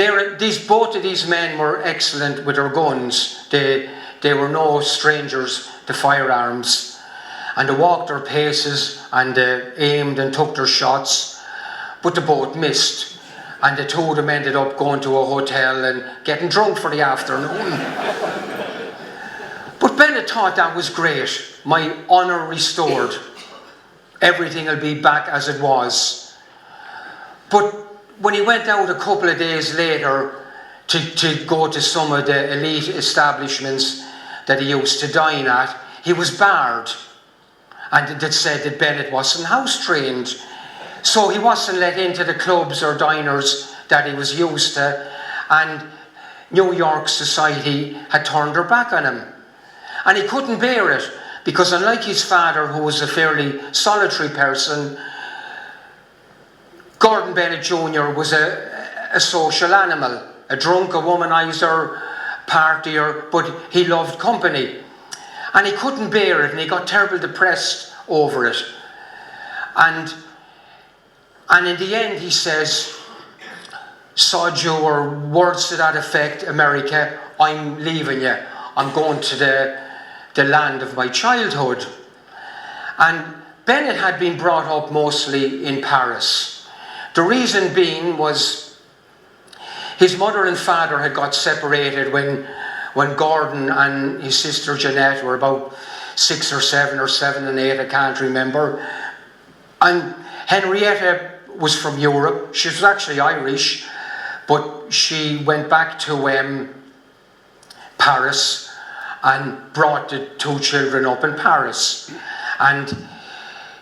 both of these men were excellent with their guns. They were no strangers to firearms. And they walked their paces and they aimed and took their shots, but they both missed. And the 2 of them ended up going to a hotel and getting drunk for the afternoon. But Bennett thought that was great. My honour restored. Everything will be back as it was. But when he went out a couple of days later to go to some of the elite establishments that he used to dine at, he was barred. And that said that Bennett wasn't house trained. So he wasn't let into the clubs or diners that he was used to. And New York society had turned their back on him. And he couldn't bear it, because unlike his father, who was a fairly solitary person, Gordon Bennett Jr. was a social animal, a drunk, a womanizer, partier, but he loved company. And he couldn't bear it, and he got terribly depressed over it. And in the end he says, sod you, or words to that effect, America, I'm leaving you. I'm going to the land of my childhood. And Bennett had been brought up mostly in Paris. The reason being was his mother and father had got separated when Gordon and his sister Jeanette were about 6 or 7 or 7 and 8, I can't remember. And Henrietta was from Europe. She was actually Irish, but she went back to Paris and brought the 2 children up in Paris. And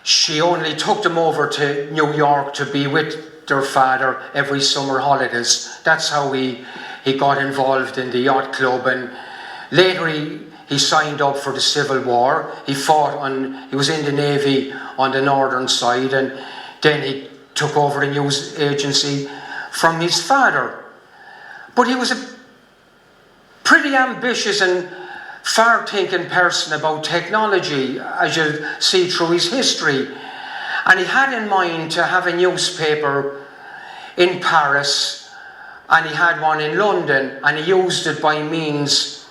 she only took them over to New York to be with their father every summer holidays. That's how he got involved in the yacht club, and later he signed up for the Civil War. He was in the Navy on the northern side, and then he took over the news agency from his father. But he was a pretty ambitious and far-thinking person about technology, as you see through his history. And he had in mind to have a newspaper in Paris, and he had one in London, and he used it by means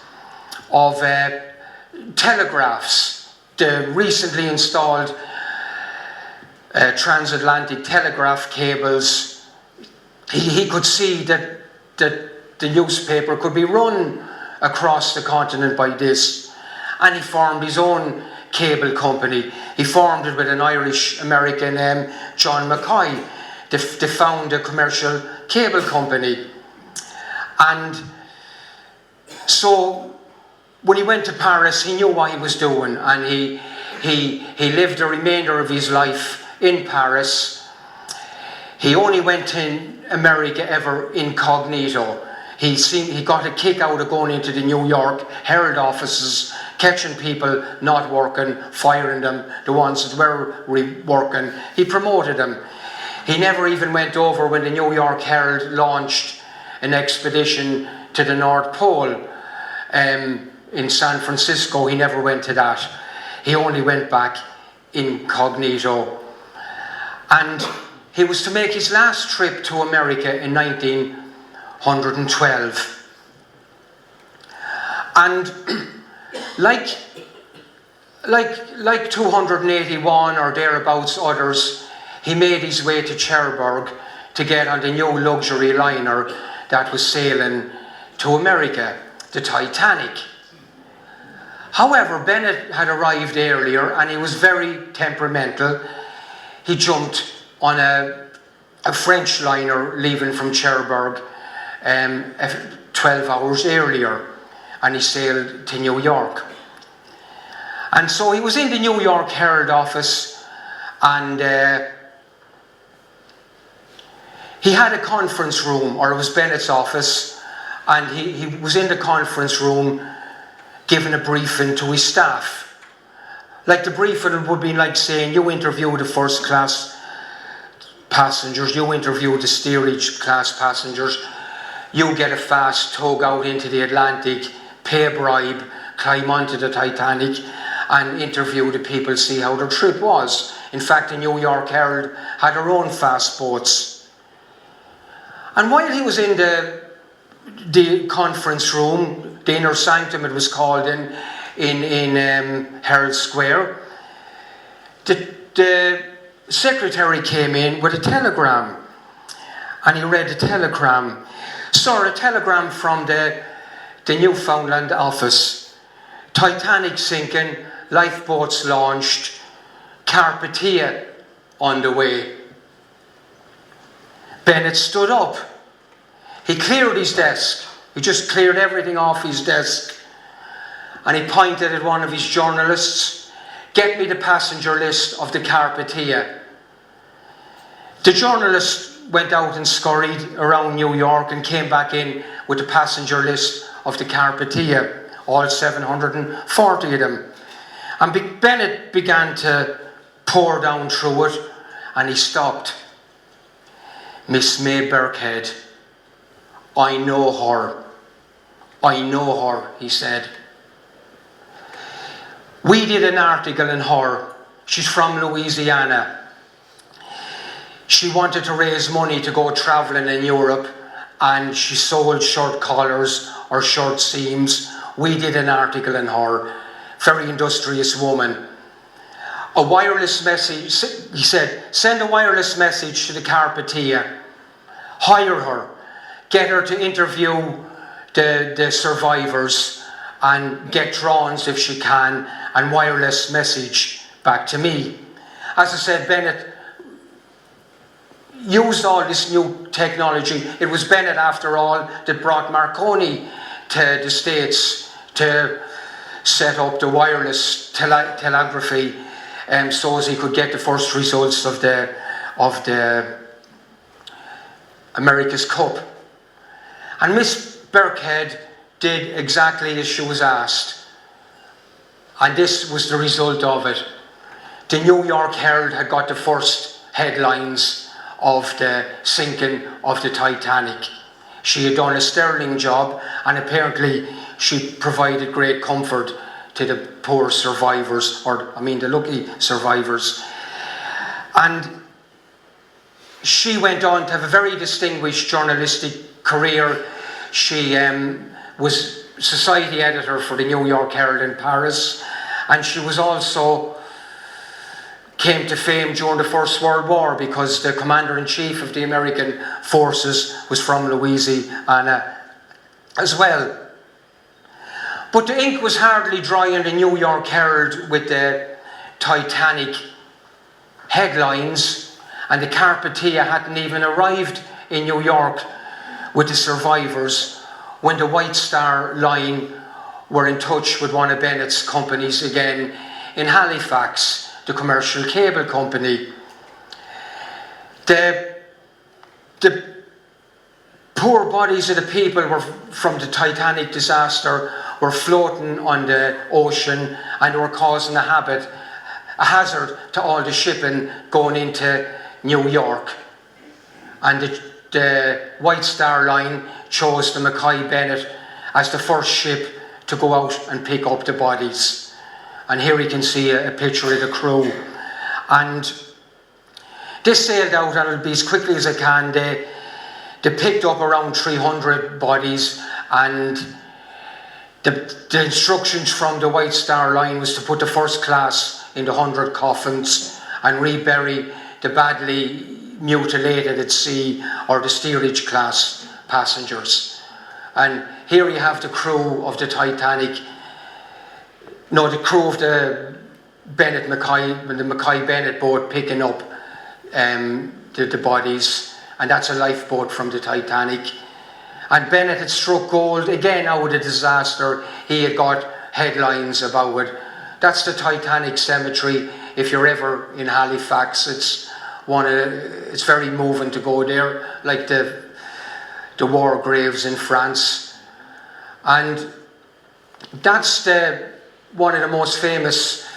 of telegraphs, the recently installed transatlantic telegraph cables. He could see that the newspaper could be run across the continent by this, and he formed his own cable company. He formed it with an Irish-American John McCoy. They found a commercial cable company. And so when he went to Paris, he knew what he was doing, and he lived the remainder of his life in Paris. He only went to America ever incognito. He got a kick out of going into the New York Herald offices, catching people not working, firing them, the ones that were working. He promoted them. He never even went over when the New York Herald launched an expedition to the North Pole in San Francisco. He never went to that. He only went back incognito. And he was to make his last trip to America in 1912. And like 281 or thereabouts others, he made his way to Cherbourg to get on the new luxury liner that was sailing to America, the Titanic. However, Bennett had arrived earlier, and he was very temperamental. He jumped on a French liner leaving from Cherbourg 12 hours earlier, and he sailed to New York. And so he was in the New York Herald office, and he had a conference room, or it was Bennett's office, and he was in the conference room giving a briefing to his staff. Like, the briefing would be like saying, you interview the first class passengers, you interview the steerage class passengers, you get a fast tug out into the Atlantic, pay a bribe, climb onto the Titanic, and interview the people, see how their trip was. In fact, the New York Herald had their own fast boats. And while he was in the conference room, the inner sanctum it was called in Herald Square, the secretary came in with a telegram, and he read the telegram. Sir, a telegram from the Newfoundland office. Titanic sinking, lifeboats launched, Carpathia on the way. Bennett stood up. He cleared his desk. He just cleared everything off his desk. And he pointed at one of his journalists. Get me the passenger list of the Carpathia. The journalist went out and scurried around New York and came back in with the passenger list of the Carpathia, all 740 of them. And Bennett began to pour down through it, and he stopped. Miss May Birkhead, I know her. I know her, he said. We did an article on her. She's from Louisiana. She wanted to raise money to go travelling in Europe, and she sold shirt collars or shirt seams. We did an article on her. Very industrious woman. a wireless message. He said, send a wireless message to the Carpathia, hire her, get her to interview the survivors and get drawings if she can, and wireless message back to me. As I said, Bennett used all this new technology. It was Bennett, after all, that brought Marconi to the States to set up the wireless telegraphy, so as he could get the first results of the America's Cup. And Miss Birkhead did exactly as she was asked, and this was the result of it. The New York Herald had got the first headlines of the sinking of the Titanic. She had done a sterling job, and apparently she provided great comfort to the poor survivors, the lucky survivors. And she went on to have a very distinguished journalistic career. She was society editor for the New York Herald in Paris, and she was also came to fame during the First World War because the commander-in-chief of the American forces was from Louisiana as well. But the ink was hardly dry in the New York Herald with the Titanic headlines, and the Carpathia hadn't even arrived in New York with the survivors when the White Star Line were in touch with one of Bennett's companies again in Halifax, the commercial cable company. The poor bodies of the people from the Titanic disaster were floating on the ocean, and they were causing a hazard to all the shipping going into New York. And the White Star Line chose the Mackay Bennett as the first ship to go out and pick up the bodies. And here you can see a picture of the crew. And they sailed out, and it'll be as quickly as I can. They picked up around 300 bodies, and the instructions from the White Star Line was to put the first class in the 100 coffins and rebury the badly mutilated at sea or the steerage class passengers. And here you have the crew of the Titanic, the crew of the Mackay Bennett boat picking up the bodies, and that's a lifeboat from the Titanic. And Bennett had struck gold again out of the disaster. He had got headlines about it. That's the Titanic Cemetery. If you're ever in Halifax, it's very moving to go there, like the war graves in France. And that's one of the most famous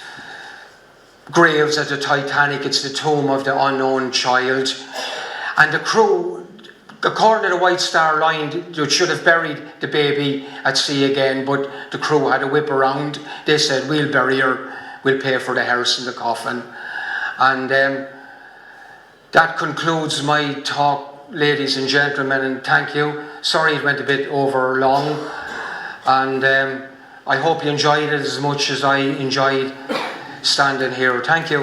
graves at the Titanic. It's the tomb of the unknown child. And the crew, according to the White Star Line, they should have buried the baby at sea again, but the crew had a whip around. They said, we'll bury her, we'll pay for the hearse and the coffin. And that concludes my talk, ladies and gentlemen, and thank you. Sorry it went a bit over long, and I hope you enjoyed it as much as I enjoyed standing here. Thank you.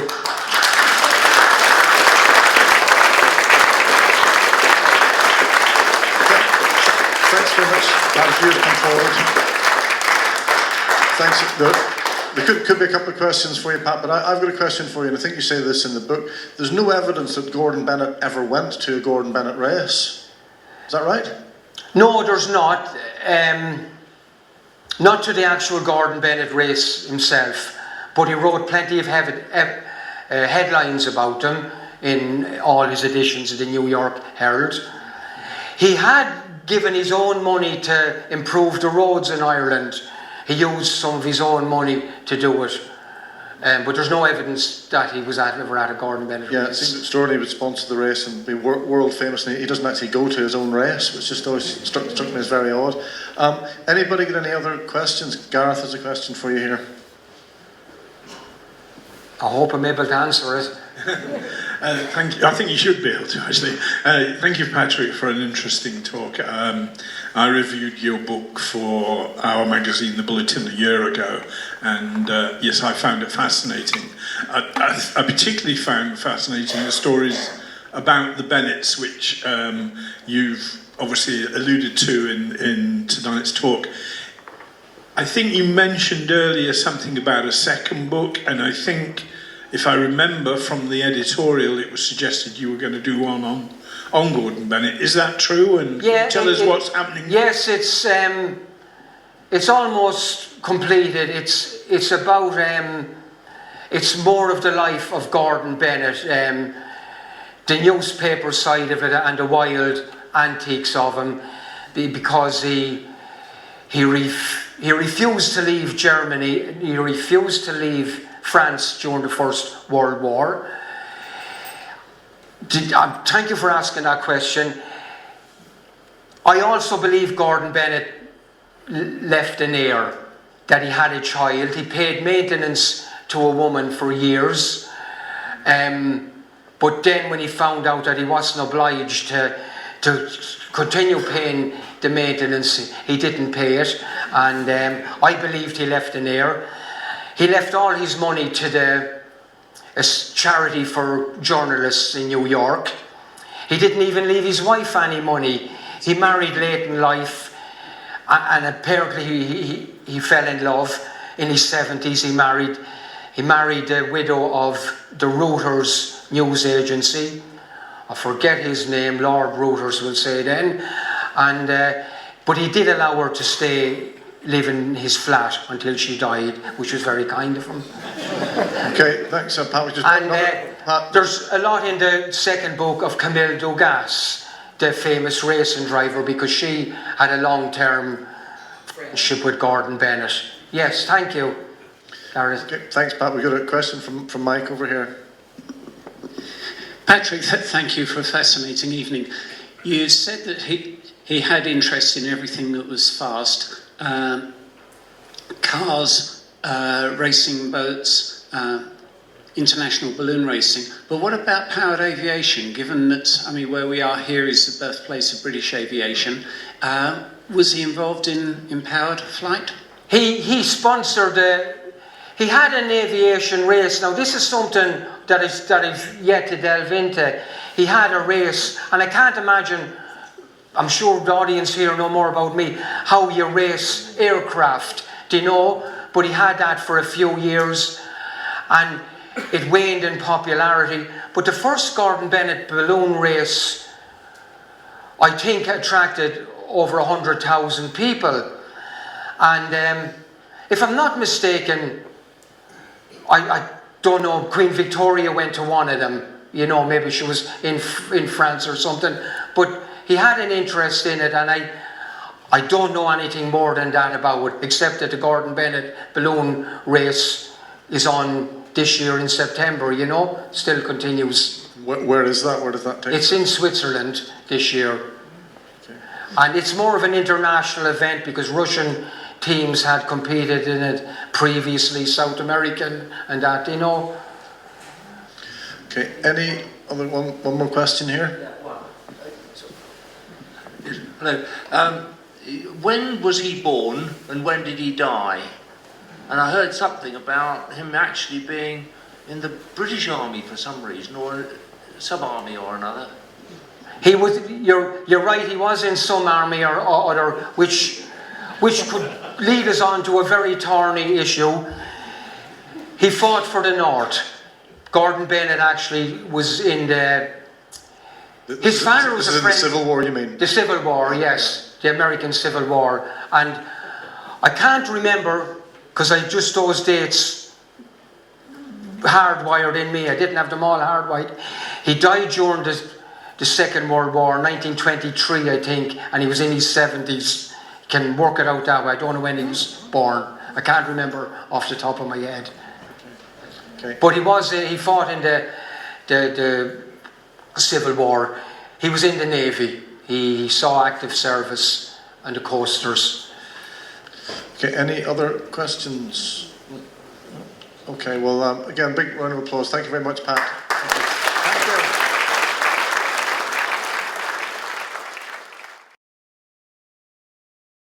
Thanks very much. If you come forward. Thanks. There could be a couple of questions for you, Pat, but I've got a question for you, and I think you say this in the book. There's no evidence that Gordon Bennett ever went to a Gordon Bennett race. Is that right? No, there's not. Not to the actual Gordon Bennett race himself, but he wrote plenty of headlines about them in all his editions of the New York Herald. He had given his own money to improve the roads in Ireland. He used some of his own money to do it. But there's no evidence that he was ever at a Gordon Bennett race. I think that Storney would sponsor the race and be world famous, and he doesn't actually go to his own race, which just always struck me as very odd. Anybody got any other questions? Gareth has a question for you here. I hope I'm able to answer it. Thank you. I think you should be able to, actually. Thank you, Patrick, for an interesting talk. I reviewed your book for our magazine, The Bulletin, a year ago, and yes, I found it fascinating. I particularly found fascinating the stories about the Bennetts, which you've obviously alluded to in tonight's talk. I think you mentioned earlier something about a second book, and I think, if I remember from the editorial, it was suggested you were going to do one on Gordon Bennett. Is that true? And yeah, tell us what's happening. Yes, it's almost completed. It's about it's more of the life of Gordon Bennett, the newspaper side of it, and the wild antiques of him, because he refused to leave Germany. He refused to leave France during the First World War. Thank you for asking that question. I also believe Gordon Bennett left an heir, that he had a child. He paid maintenance to a woman for years, but then when he found out that he wasn't obliged to continue paying the maintenance, he didn't pay it, and I believed he left an heir. He left all his money to a charity for journalists in New York. He didn't even leave his wife any money. He married late in life, and apparently he fell in love in his 70s. He married the widow of the Reuters news agency. I forget his name, Lord Reuters will say then. And but he did allow her to live in his flat until she died, which was very kind of him. Okay, thanks, Pat. And there's a lot in the second book of Camille Dugas, the famous racing driver, because she had a long-term friendship with Gordon Bennett. Yes, thank you, Gareth. Okay, thanks, Pat. We've got a question from Mike over here. Patrick, thank you for a fascinating evening. You said that he had interest in everything that was fast. Cars, racing boats, international balloon racing. But what about powered aviation, given that, I mean, where we are here is the birthplace of British aviation? Was he involved in powered flight? He sponsored, he had an aviation race. Now this is something that is yet to delve into. He had a race, and I can't imagine, I'm sure the audience here know more about me, how you race aircraft, do you know? But he had that for a few years, and it waned in popularity. But the first Gordon Bennett balloon race, I think, attracted over 100,000 people. And if I'm not mistaken, I don't know, Queen Victoria went to one of them. You know, maybe she was in France or something. But he had an interest in it, and I don't know anything more than that about it, except that the Gordon Bennett balloon race is on this year in September, you know, still continues. Where is that? Where does that take place? It's in Switzerland this year. Okay. And it's more of an international event because Russian teams had competed in it previously, South American and that, you know. Okay, any other one more question here? Hello. When was he born and when did he die? And I heard something about him actually being in the British Army for some reason, or a sub-army or another. He was. You're right. He was in some army or other, which could lead us on to a very thorny issue. He fought for the North. Gordon Bennett actually was in the. His father was a friend. The Civil War, you mean? The Civil War, yes, the American Civil War, and I can't remember because I just those dates hardwired in me. I didn't have them all hardwired. He died during the Second World War, 1923, I think, and he was in his 70s. Can work it out that way. I don't know when he was born. I can't remember off the top of my head. Okay. But he fought in the Civil War. He was in the Navy. He saw active service and the coasters. Okay, any other questions? Okay, well, again, big round of applause. Thank you very much, Pat.